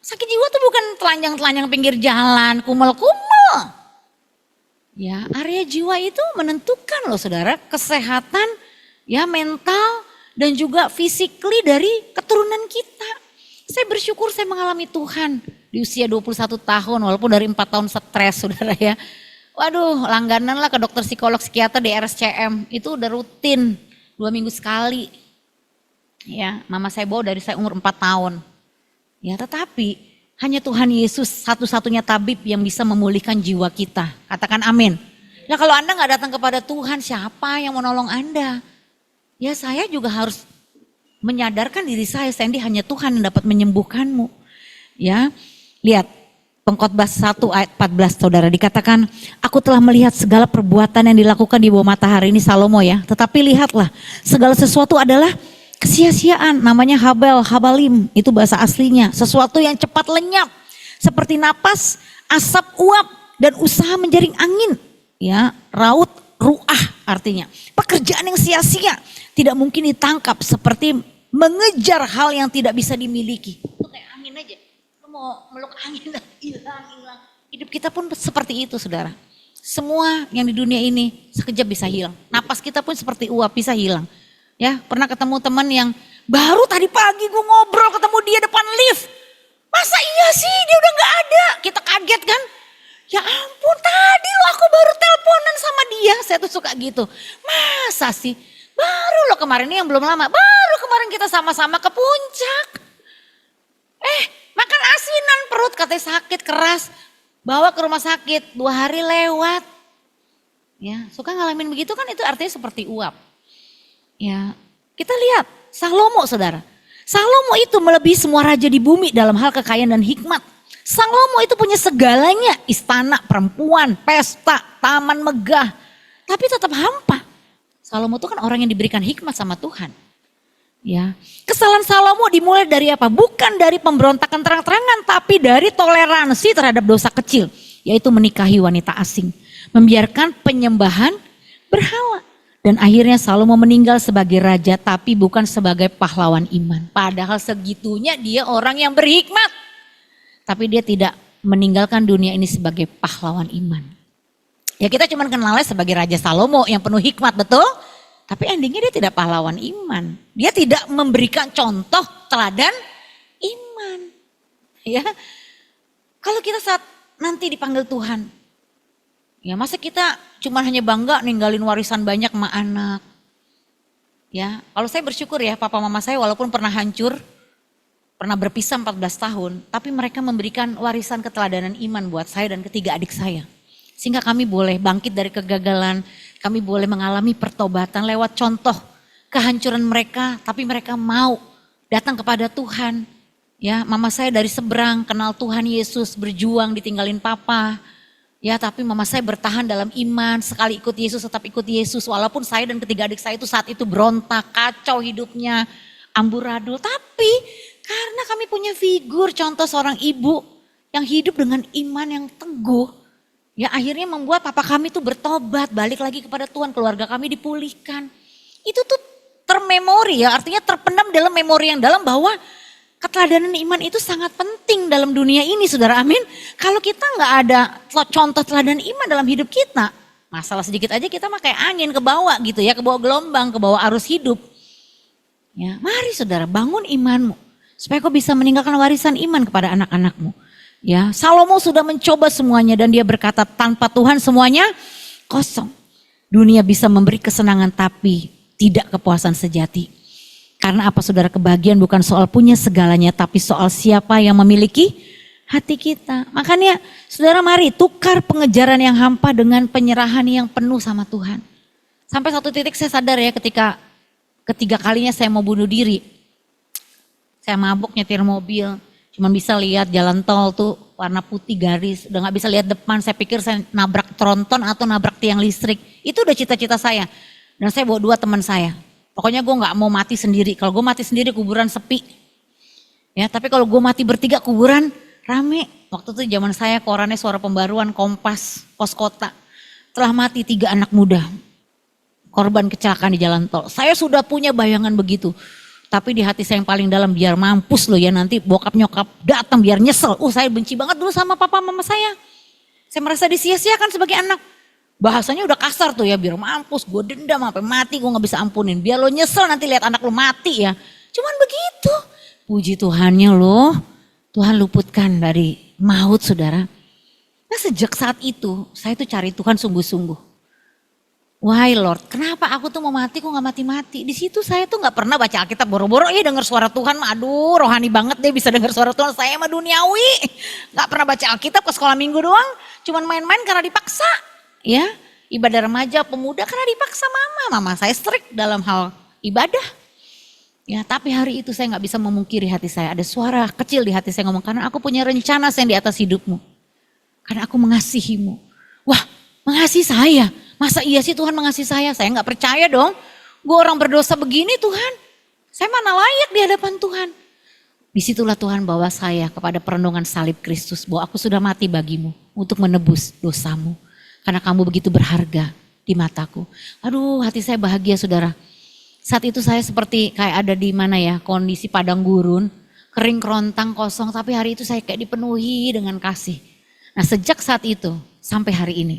Sakit jiwa tuh bukan telanjang-telanjang pinggir jalan, kumel-kumel. Ya, area jiwa itu menentukan loh saudara, kesehatan ya mental dan juga physically dari keturunan kita. Saya bersyukur saya mengalami Tuhan di usia 21 tahun walaupun dari 4 tahun stres saudara ya. Waduh langganan lah ke dokter psikolog psikiater di RSCM itu udah rutin 2 minggu sekali. Ya mama saya bawa dari saya umur 4 tahun. Ya tetapi hanya Tuhan Yesus satu-satunya tabib yang bisa memulihkan jiwa kita. Katakan amin. Nah kalau Anda gak datang kepada Tuhan siapa yang mau nolong Anda? Ya saya juga harus menyadarkan diri saya, Sandy hanya Tuhan yang dapat menyembuhkanmu. Ya, lihat Pengkhotbah 1 ayat 14 saudara dikatakan, aku telah melihat segala perbuatan yang dilakukan di bawah matahari ini Salomo ya. Tetapi lihatlah segala sesuatu adalah kesia-siaan, namanya habalim, itu bahasa aslinya. Sesuatu yang cepat lenyap, seperti napas, asap uap dan usaha menjaring angin. Ya, raut, ruah artinya. Pekerjaan yang sia-sia, tidak mungkin ditangkap seperti mengejar hal yang tidak bisa dimiliki. Itu kayak angin aja. Lu mau meluk angin hilang. Hidup kita pun seperti itu saudara. Semua yang di dunia ini sekejap bisa hilang. Napas kita pun seperti uap bisa hilang. Ya, pernah ketemu teman yang baru tadi pagi gue ngobrol ketemu dia depan lift. Masa iya sih dia udah gak ada? Kita kaget kan? Ya ampun tadi lo aku baru teleponan sama dia. Saya tuh suka gitu. Masa sih? Baru lo kemarin ini yang belum lama, baru kemarin kita sama-sama ke puncak. Makan asinan perut katanya sakit keras. Bawa ke rumah sakit 2 hari lewat. Ya, suka ngalamin begitu kan itu artinya seperti uap. Ya, kita lihat Salomo saudara. Salomo itu melebihi semua raja di bumi dalam hal kekayaan dan hikmat. Salomo itu punya segalanya, istana, perempuan, pesta, taman megah. Tapi tetap hampa. Salomo itu kan orang yang diberikan hikmat sama Tuhan. Ya, kesalahan Salomo dimulai dari apa? Bukan dari pemberontakan terang-terangan, tapi dari toleransi terhadap dosa kecil, yaitu menikahi wanita asing, membiarkan penyembahan berhala. Dan akhirnya Salomo meninggal sebagai raja, tapi bukan sebagai pahlawan iman. Padahal segitunya dia orang yang berhikmat, tapi dia tidak meninggalkan dunia ini sebagai pahlawan iman. Ya kita cuma kenalnya sebagai Raja Salomo yang penuh hikmat betul. Tapi endingnya dia tidak pahlawan iman. Dia tidak memberikan contoh teladan iman. Ya, kalau kita saat nanti dipanggil Tuhan. Ya masa kita cuma hanya bangga ninggalin warisan banyak sama anak. Ya kalau saya bersyukur ya papa mama saya walaupun pernah hancur. Pernah berpisah 14 tahun. Tapi mereka memberikan warisan keteladanan iman buat saya dan ketiga adik saya. Sehingga kami boleh bangkit dari kegagalan, kami boleh mengalami pertobatan lewat contoh kehancuran mereka, tapi mereka mau datang kepada Tuhan. Ya, mama saya dari seberang kenal Tuhan Yesus, berjuang ditinggalin papa. Ya, tapi mama saya bertahan dalam iman, sekali ikut Yesus tetap ikut Yesus. Walaupun saya dan ketiga adik saya itu saat itu berontak, kacau hidupnya, amburadul. Tapi karena kami punya figur contoh seorang ibu yang hidup dengan iman yang teguh. Ya akhirnya membuat papa kami tuh bertobat, balik lagi kepada Tuhan, keluarga kami dipulihkan. Itu tuh termemori ya, artinya terpendam dalam memori yang dalam bahwa keteladanan iman itu sangat penting dalam dunia ini saudara, amin. Kalau kita nggak ada contoh teladan iman dalam hidup kita, masalah sedikit aja kita mah kayak angin ke bawah gitu ya, ke bawah gelombang, ke bawah arus hidup. Ya, mari saudara bangun imanmu. Supaya kau bisa meninggalkan warisan iman kepada anak-anakmu. Ya, Salomo sudah mencoba semuanya dan dia berkata tanpa Tuhan semuanya kosong. Dunia bisa memberi kesenangan tapi tidak kepuasan sejati. Karena apa saudara, kebahagiaan bukan soal punya segalanya tapi soal siapa yang memiliki hati kita. Makanya saudara mari tukar pengejaran yang hampa dengan penyerahan yang penuh sama Tuhan. Sampai satu titik saya sadar ya ketika ketiga kalinya saya mau bunuh diri. Saya mabuk nyetir mobil, cuman bisa lihat jalan tol tuh warna putih garis, udah gak bisa lihat depan. Saya pikir saya nabrak tronton atau nabrak tiang listrik. Itu udah cita-cita saya. Dan saya bawa 2 teman saya. Pokoknya gue gak mau mati sendiri. Kalau gue mati sendiri kuburan sepi. Ya, tapi kalau gue mati bertiga kuburan rame. Waktu itu zaman saya korannya Suara Pembaruan, Kompas, Pos Kota. Telah mati 3 anak muda. Korban kecelakaan di jalan tol. Saya sudah punya bayangan begitu. Tapi di hati saya yang paling dalam, biar mampus loh ya nanti bokap nyokap datang biar nyesel. Saya benci banget dulu sama papa mama saya. Saya merasa disia-siakan sebagai anak. Bahasanya udah kasar tuh ya, biar mampus, gue dendam sampai mati, gue gak bisa ampunin. Biar lo nyesel nanti lihat anak lo mati ya. Cuman begitu. Puji Tuhannya loh, Tuhan luputkan dari maut saudara. Nah sejak saat itu, saya tuh cari Tuhan sungguh-sungguh. Why Lord, kenapa aku tuh mau mati kok gak mati-mati? Di situ saya tuh gak pernah baca Alkitab, boro-boro ya denger suara Tuhan. Aduh rohani banget deh bisa denger suara Tuhan, saya mah duniawi. Gak pernah baca Alkitab, ke sekolah minggu doang. Cuman main-main karena dipaksa. Ya, ibadah remaja, pemuda karena dipaksa mama saya strict dalam hal ibadah. Ya, tapi hari itu saya nggak bisa memungkiri hati saya. Ada suara kecil di hati saya ngomong, karena aku punya rencana yang di atas hidupmu. Karena aku mengasihimu. Wah, mengasihi saya. Masa iya sih Tuhan mengasihi saya? Saya nggak percaya dong. Gue orang berdosa begini Tuhan. Saya mana layak di hadapan Tuhan. Disitulah Tuhan bawa saya kepada perenungan salib Kristus. Bahwa aku sudah mati bagimu untuk menebus dosamu. Karena kamu begitu berharga di mataku. Aduh hati saya bahagia saudara. Saat itu saya seperti kayak ada di mana ya, kondisi padang gurun. Kering kerontang kosong, tapi hari itu saya kayak dipenuhi dengan kasih. Nah sejak saat itu sampai hari ini.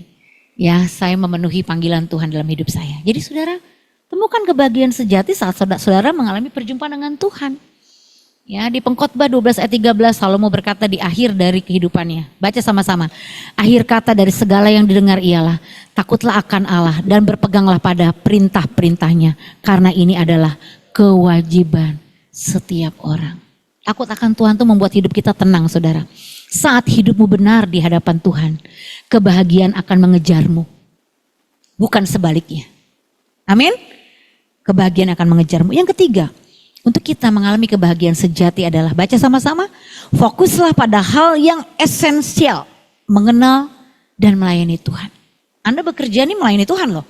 Ya saya memenuhi panggilan Tuhan dalam hidup saya. Jadi saudara temukan kebahagiaan sejati saat saudara mengalami perjumpaan dengan Tuhan. Ya, di Pengkhotbah 12 ayat 13 Salomo berkata di akhir dari kehidupannya. Baca sama-sama. Akhir kata dari segala yang didengar ialah takutlah akan Allah dan berpeganglah pada perintah-perintahnya. Karena ini adalah kewajiban setiap orang. Takut akan Tuhan itu membuat hidup kita tenang saudara. Saat hidupmu benar di hadapan Tuhan, kebahagiaan akan mengejarmu. Bukan sebaliknya. Amin. Kebahagiaan akan mengejarmu. Yang ketiga. Untuk kita mengalami kebahagiaan sejati adalah, baca sama-sama, fokuslah pada hal yang esensial, mengenal dan melayani Tuhan. Anda bekerja nih melayani Tuhan loh.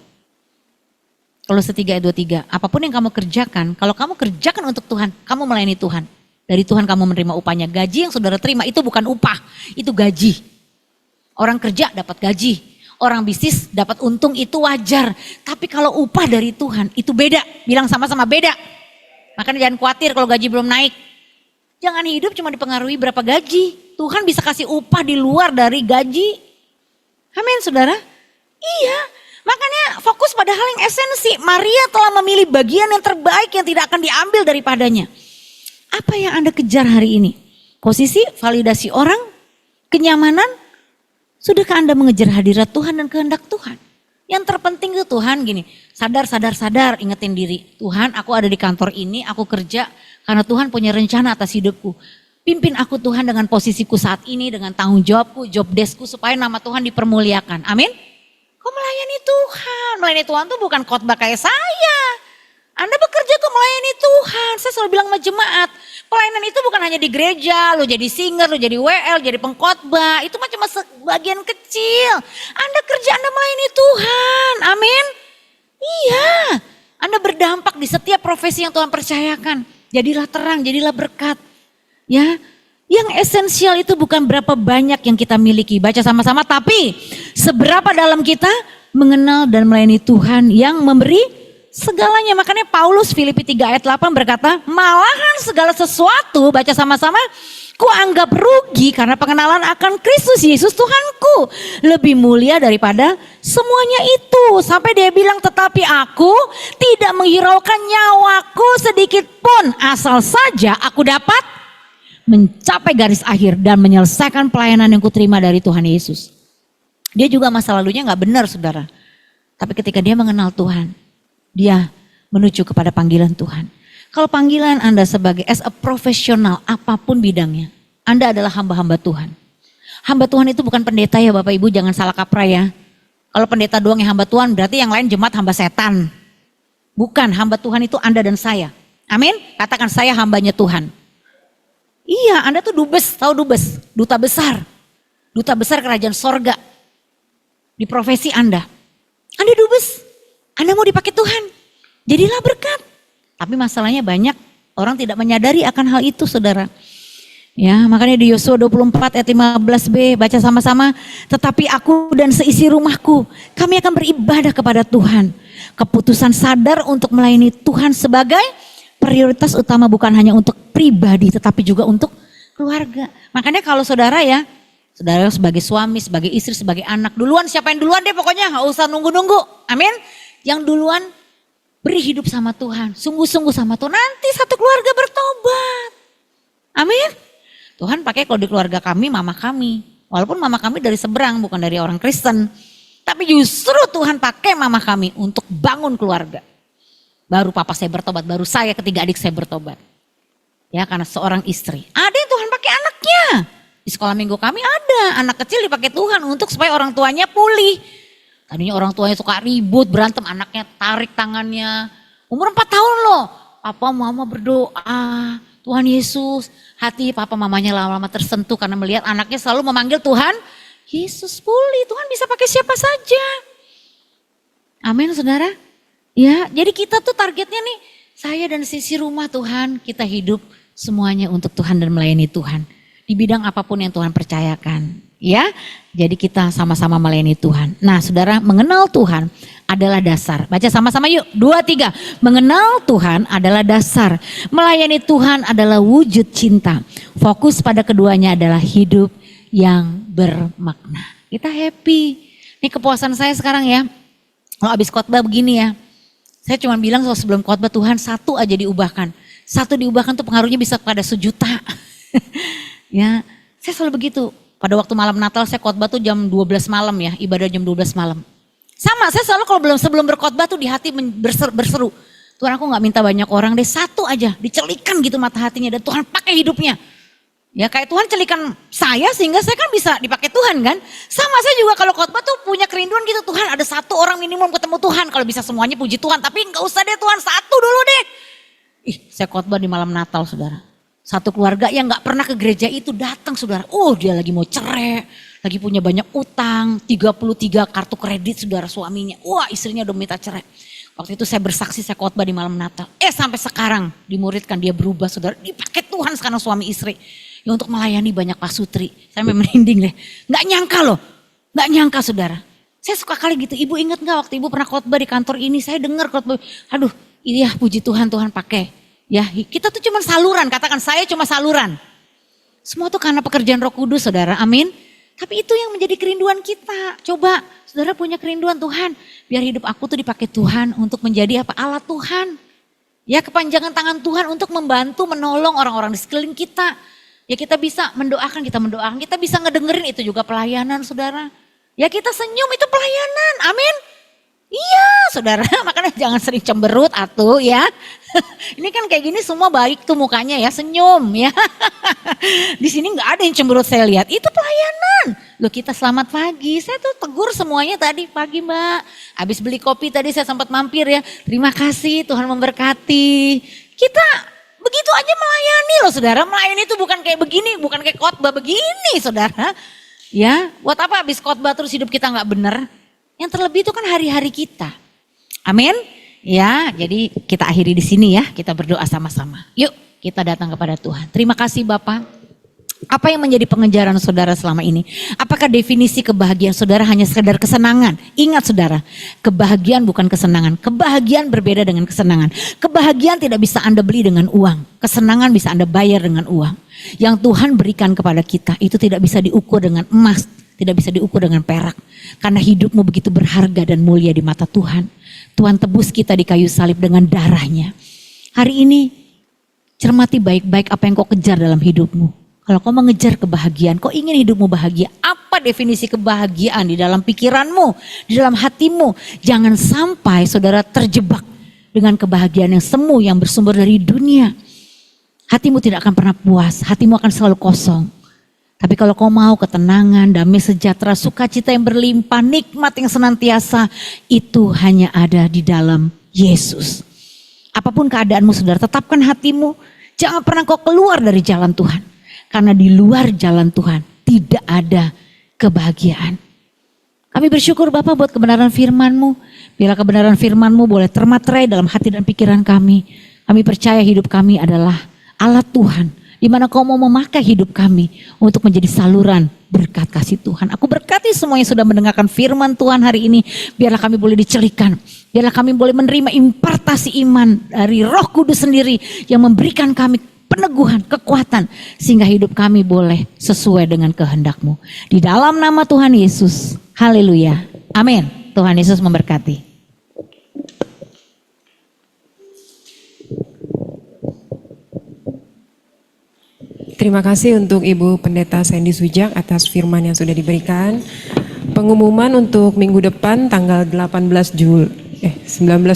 Kolose 3 ayat 23, apapun yang kamu kerjakan, kalau kamu kerjakan untuk Tuhan, kamu melayani Tuhan. Dari Tuhan kamu menerima upahnya. Gaji yang saudara terima itu bukan upah, itu gaji. Orang kerja dapat gaji, orang bisnis dapat untung, itu wajar. Tapi kalau upah dari Tuhan itu beda, bilang sama-sama beda. Makanya jangan khawatir kalau gaji belum naik. Jangan hidup cuma dipengaruhi berapa gaji. Tuhan bisa kasih upah di luar dari gaji. Amin saudara. Iya. Makanya fokus pada hal yang esensi. Maria telah memilih bagian yang terbaik yang tidak akan diambil daripadanya. Apa yang Anda kejar hari ini? Posisi, validasi orang, kenyamanan. Sudahkah Anda mengejar hadirat Tuhan dan kehendak Tuhan? Yang terpenting itu Tuhan gini, sadar, ingetin diri. Tuhan aku ada di kantor ini, aku kerja karena Tuhan punya rencana atas hidupku. Pimpin aku Tuhan dengan posisiku saat ini, dengan tanggung jawabku, job deskku supaya nama Tuhan dipermuliakan. Amin. Kau melayani Tuhan, melayani Tuhan tuh bukan khotbah kayak saya. Anda bekerja tuh melayani Tuhan. Saya selalu bilang sama jemaat, pelayanan itu bukan hanya di gereja, lo jadi singer, lo jadi WL, jadi pengkhotbah. Itu mah cuma sebagian kecil. Anda kerja, Anda melayani Tuhan. Amin. Iya. Anda berdampak di setiap profesi yang Tuhan percayakan. Jadilah terang, jadilah berkat. Ya. Yang esensial itu bukan berapa banyak yang kita miliki. Baca sama-sama, tapi seberapa dalam kita mengenal dan melayani Tuhan yang memberi segalanya. Makanya Paulus Filipi 3 ayat 8 berkata, malahan segala sesuatu, baca sama-sama, ku anggap rugi karena pengenalan akan Kristus Yesus Tuhanku. Lebih mulia daripada semuanya itu. Sampai dia bilang, tetapi aku tidak menghiraukan nyawaku sedikit pun. Asal saja aku dapat mencapai garis akhir dan menyelesaikan pelayanan yang kuterima dari Tuhan Yesus. Dia juga masa lalunya gak benar saudara. Tapi ketika dia mengenal Tuhan, dia menuju kepada panggilan Tuhan. Kalau panggilan Anda sebagai as a profesional apapun bidangnya, Anda adalah hamba-hamba Tuhan. Hamba Tuhan itu bukan pendeta ya Bapak Ibu, jangan salah kaprah ya. Kalau pendeta doang yang hamba Tuhan berarti yang lain jemaat hamba setan. Bukan, hamba Tuhan itu Anda dan saya. Amin, katakan saya hambanya Tuhan. Iya, Anda tuh dubes, tahu dubes, duta besar. Duta besar kerajaan sorga. Di profesi Anda dubes, Anda mau dipakai Tuhan, jadilah berkat. Tapi masalahnya banyak orang tidak menyadari akan hal itu saudara. Ya, makanya di Yosua 24 ayat 15b baca sama-sama. Tetapi aku dan seisi rumahku, kami akan beribadah kepada Tuhan. Keputusan sadar untuk melayani Tuhan sebagai prioritas utama bukan hanya untuk pribadi tetapi juga untuk keluarga. Makanya kalau saudara ya, saudara sebagai suami, sebagai istri, sebagai anak. Duluan siapa yang duluan deh pokoknya gak usah nunggu-nunggu. Amin. Yang duluan beri hidup sama Tuhan. Sungguh-sungguh sama Tuhan. Nanti satu keluarga bertobat. Amin. Tuhan pakai kalau di keluarga kami, mama kami. Walaupun mama kami dari seberang bukan dari orang Kristen. Tapi justru Tuhan pakai mama kami untuk bangun keluarga. Baru papa saya bertobat, baru saya ketiga adik saya bertobat. Ya karena seorang istri. Ada yang Tuhan pakai anaknya. Di sekolah minggu kami ada anak kecil dipakai Tuhan untuk supaya orang tuanya pulih. Tadinya orang tuanya suka ribut, berantem, anaknya tarik tangannya. Umur 4 tahun loh. Papa mama berdoa, Tuhan Yesus. Hati papa mamanya lama-lama tersentuh karena melihat anaknya selalu memanggil Tuhan Yesus, pulih. Tuhan bisa pakai siapa saja. Amin saudara. Ya, jadi kita tuh targetnya nih, saya dan sisi rumah Tuhan, kita hidup semuanya untuk Tuhan dan melayani Tuhan. Di bidang apapun yang Tuhan percayakan. Ya, jadi kita sama-sama melayani Tuhan. Nah saudara, mengenal Tuhan adalah dasar. Baca sama-sama yuk, 2, 3. Mengenal Tuhan adalah dasar. Melayani Tuhan adalah wujud cinta. Fokus pada keduanya adalah hidup yang bermakna. Kita happy. Ini kepuasan saya sekarang ya. Kalau habis khotbah begini ya. Saya cuma bilang sebelum khotbah Tuhan satu aja diubahkan. Satu diubahkan tuh pengaruhnya bisa pada 1 juta. Ya, saya selalu begitu. Pada waktu malam Natal saya khotbah tuh jam 12 malam ya, ibadah jam 12 malam. Sama, saya selalu kalau sebelum berkhotbah tuh di hati berseru. Tuhan aku gak minta banyak orang deh, satu aja dicelikan gitu mata hatinya dan Tuhan pakai hidupnya. Ya kayak Tuhan celikan saya sehingga saya kan bisa dipakai Tuhan kan. Sama saya juga kalau khotbah tuh punya kerinduan gitu, Tuhan ada satu orang minimum ketemu Tuhan. Kalau bisa semuanya puji Tuhan, tapi gak usah deh Tuhan, satu dulu deh. Ih, saya khotbah di malam Natal saudara. Satu keluarga yang gak pernah ke gereja itu datang saudara. Oh dia lagi mau cerai, lagi punya banyak utang, 33 kartu kredit saudara suaminya. Wah istrinya udah minta cerai. Waktu itu saya bersaksi, saya khotbah di malam Natal. Sampai sekarang dimuridkan dia berubah saudara. Dipakai Tuhan sekarang suami istri. Ya untuk melayani banyak pasutri. Saya merinding deh. Gak nyangka loh, gak nyangka saudara. Saya suka kali gitu, ibu ingat gak waktu ibu pernah khotbah di kantor ini. Saya dengar khotbah, aduh iya puji Tuhan, Tuhan pakai. Ya, kita tuh cuma saluran, katakan saya cuma saluran. Semua tuh karena pekerjaan Roh Kudus, saudara, amin. Tapi itu yang menjadi kerinduan kita. Coba, saudara punya kerinduan Tuhan, biar hidup aku tuh dipakai Tuhan untuk menjadi apa? Alat Tuhan. Ya, kepanjangan tangan Tuhan untuk membantu, menolong orang-orang di sekeliling kita. Ya, kita bisa mendoakan, kita bisa ngedengerin, itu juga pelayanan, saudara. Ya, kita senyum itu pelayanan, amin. Iya saudara, makanya jangan sering cemberut atuh ya. Ini kan kayak gini semua baik tuh mukanya ya, senyum ya. Di sini nggak ada yang cemberut saya lihat, itu pelayanan. Loh kita selamat pagi, saya tuh tegur semuanya tadi pagi mbak. Habis beli kopi tadi saya sempat mampir ya, terima kasih Tuhan memberkati. Kita begitu aja melayani loh saudara, melayani itu bukan kayak begini, bukan kayak khotbah begini saudara. Ya, buat apa habis khotbah terus hidup kita nggak benar? Yang terlebih itu kan hari-hari kita. Amin. Ya, jadi kita akhiri di sini ya. Kita berdoa sama-sama. Yuk, kita datang kepada Tuhan. Terima kasih Bapak. Apa yang menjadi pengejaran saudara selama ini? Apakah definisi kebahagiaan saudara hanya sekedar kesenangan? Ingat saudara, kebahagiaan bukan kesenangan. Kebahagiaan berbeda dengan kesenangan. Kebahagiaan tidak bisa Anda beli dengan uang. Kesenangan bisa Anda bayar dengan uang. Yang Tuhan berikan kepada kita itu tidak bisa diukur dengan emas. Tidak bisa diukur dengan perak. Karena hidupmu begitu berharga dan mulia di mata Tuhan. Tuhan tebus kita di kayu salib dengan darahnya. Hari ini Cermati baik-baik apa yang kau kejar dalam hidupmu. Kalau kau mengejar kebahagiaan, kau ingin hidupmu bahagia. Apa definisi kebahagiaan di dalam pikiranmu, di dalam hatimu? Jangan sampai saudara terjebak dengan kebahagiaan yang semu yang bersumber dari dunia. Hatimu tidak akan pernah puas, hatimu akan selalu kosong. Tapi kalau kau mau ketenangan, damai sejahtera, sukacita yang berlimpah, nikmat yang senantiasa, itu hanya ada di dalam Yesus. Apapun keadaanmu saudara, tetapkan hatimu. Jangan pernah kau keluar dari jalan Tuhan. Karena di luar jalan Tuhan tidak ada kebahagiaan. Kami bersyukur Bapak buat kebenaran firman-Mu. Bila kebenaran firman-Mu boleh termaterai dalam hati dan pikiran kami. Kami percaya hidup kami adalah alat Tuhan. Di mana kau mau memakai hidup kami untuk menjadi saluran berkat kasih Tuhan. Aku berkati semua yang sudah mendengarkan firman Tuhan hari ini. Biarlah kami boleh dicelikan. Biarlah kami boleh menerima impartasi iman dari Roh Kudus sendiri yang memberikan kami peneguhan, kekuatan. Sehingga hidup kami boleh sesuai dengan kehendak-Mu. Di dalam nama Tuhan Yesus. Haleluya. Amin. Tuhan Yesus memberkati. Terima kasih untuk Ibu Pendeta Sandy Sujak atas firman yang sudah diberikan. Pengumuman untuk minggu depan tanggal 19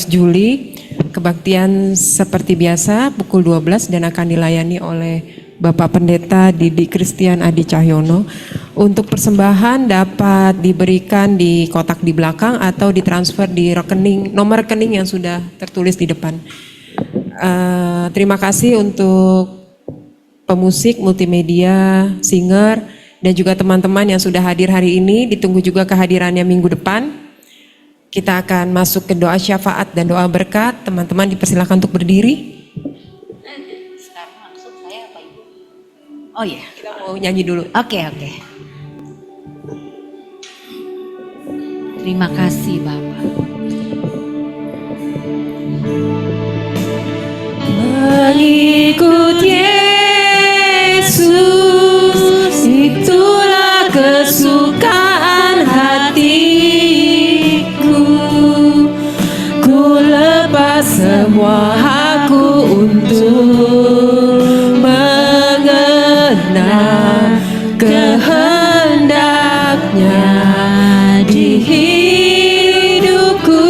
Juli, kebaktian seperti biasa pukul 12 dan akan dilayani oleh Bapak Pendeta Didi Christian Adi Cahyono. Untuk persembahan dapat diberikan di kotak di belakang atau ditransfer di nomor rekening yang sudah tertulis di depan. Terima kasih untuk pemusik, multimedia, singer, dan juga teman-teman yang sudah hadir hari ini. Ditunggu juga kehadirannya minggu depan. Kita akan masuk ke doa syafaat dan doa berkat. Teman-teman dipersilakan untuk berdiri. Sekarang langsung saya apa Ibu? Oh iya. Kita mau nyanyi dulu. Oke. Terima kasih Bapak. Mengikut Yesus, itulah kesukaan hatiku. Ku lepas semua hakku untuk mengenal kehendaknya di hidupku.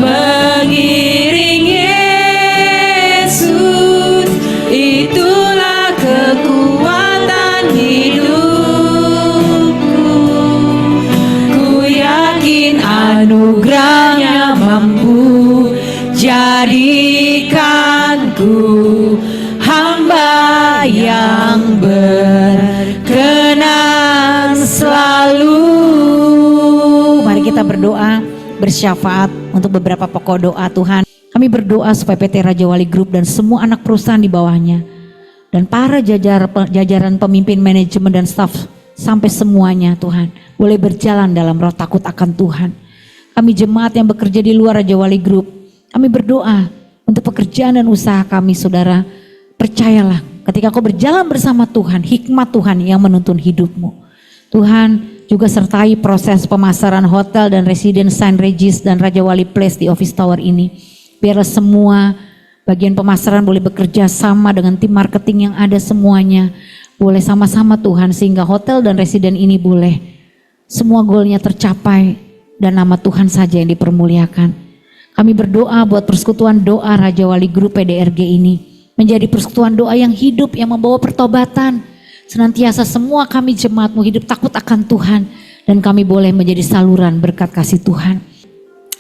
Mengiring Yesus, itulah kekuatan hidupku. Ku yakin anugerahnya mampu jadikanku hamba yang berkenan selalu. Mari kita berdoa bersyafaat untuk beberapa pokok doa Tuhan. Kami berdoa supaya PT Raja Wali Group dan semua anak perusahaan di bawahnya dan para jajaran pemimpin manajemen dan staf sampai semuanya Tuhan boleh berjalan dalam roh takut akan Tuhan. Kami jemaat yang bekerja di luar Raja Wali Group, kami berdoa untuk pekerjaan dan usaha kami saudara. Percayalah ketika kau berjalan bersama Tuhan, hikmat Tuhan yang menuntun hidupmu. Tuhan juga sertai proses pemasaran hotel dan residen Saint Regis dan Raja Wali Place di Office Tower ini. Biarlah semua bagian pemasaran boleh bekerja sama dengan tim marketing yang ada semuanya. Boleh sama-sama Tuhan sehingga hotel dan residen ini boleh semua goalnya tercapai dan nama Tuhan saja yang dipermuliakan. Kami berdoa buat persekutuan doa Raja Wali Group PDRG ini menjadi persekutuan doa yang hidup yang membawa pertobatan. Senantiasa semua kami jemaatmu hidup takut akan Tuhan dan kami boleh menjadi saluran berkat kasih Tuhan.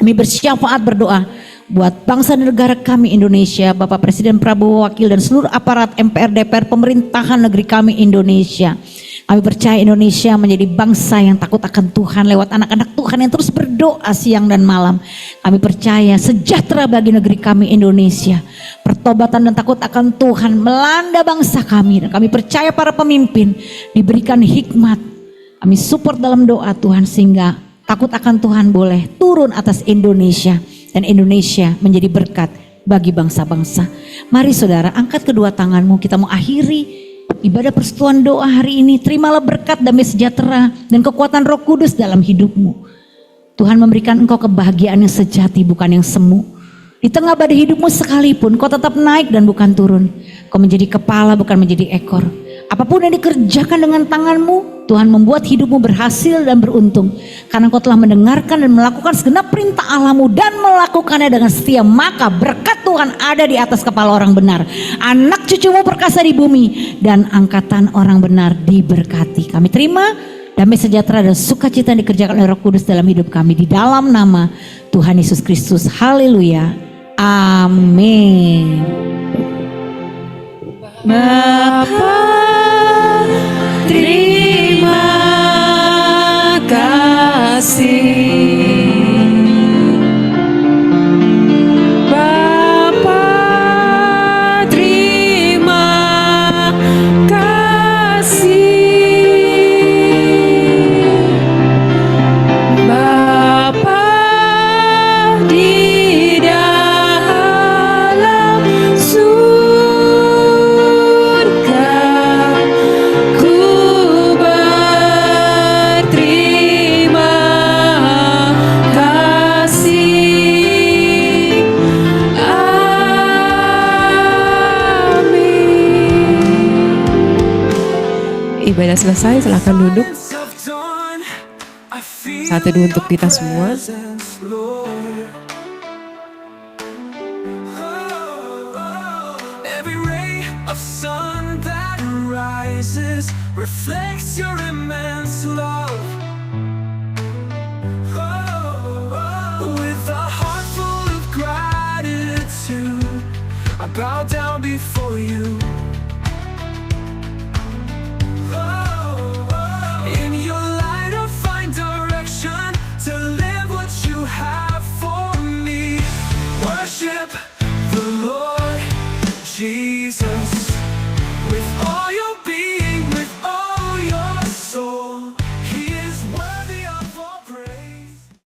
Kami bersyafaat berdoa buat bangsa dan negara kami Indonesia, Bapak Presiden Prabowo Wakil dan seluruh aparat MPR DPR pemerintahan negeri kami Indonesia. Kami percaya Indonesia menjadi bangsa yang takut akan Tuhan lewat anak-anak Tuhan yang terus berdoa siang dan malam. Kami percaya sejahtera bagi negeri kami Indonesia. Pertobatan dan takut akan Tuhan melanda bangsa kami. Dan kami percaya para pemimpin diberikan hikmat. Kami support dalam doa Tuhan sehingga takut akan Tuhan boleh turun atas Indonesia. Dan Indonesia menjadi berkat bagi bangsa-bangsa. Mari saudara angkat kedua tanganmu, kita mau akhiri ibadah persekutuan doa hari ini. Terimalah berkat damai sejahtera dan kekuatan Roh Kudus dalam hidupmu. Tuhan memberikan engkau kebahagiaan yang sejati bukan yang semu. Di tengah badai hidupmu sekalipun, kau tetap naik dan bukan turun. Kau menjadi kepala bukan menjadi ekor. Apapun yang dikerjakan dengan tanganmu, Tuhan membuat hidupmu berhasil dan beruntung. Karena kau telah mendengarkan dan melakukan segenap perintah Allahmu dan melakukannya dengan setia, maka berkat Tuhan ada di atas kepala orang benar. Anak cucumu perkasa di bumi dan angkatan orang benar diberkati. Kami terima damai sejahtera dan sukacita yang dikerjakan oleh Roh Kudus dalam hidup kami. Di dalam nama Tuhan Yesus Kristus. Haleluya. Amin. Bapa, terima kasih. Bapa, terima kasih. Bapa di dalam surga, ku berterima kasih. Amin. Ibadah selesai, silahkan duduk. Saat teduh untuk kita semua. Every ray of sun that rises reflects your immense love. With a heart full of gratitude, I bow down before you. In your light I find direction to live what you have for me. Worship the Lord Jesus with all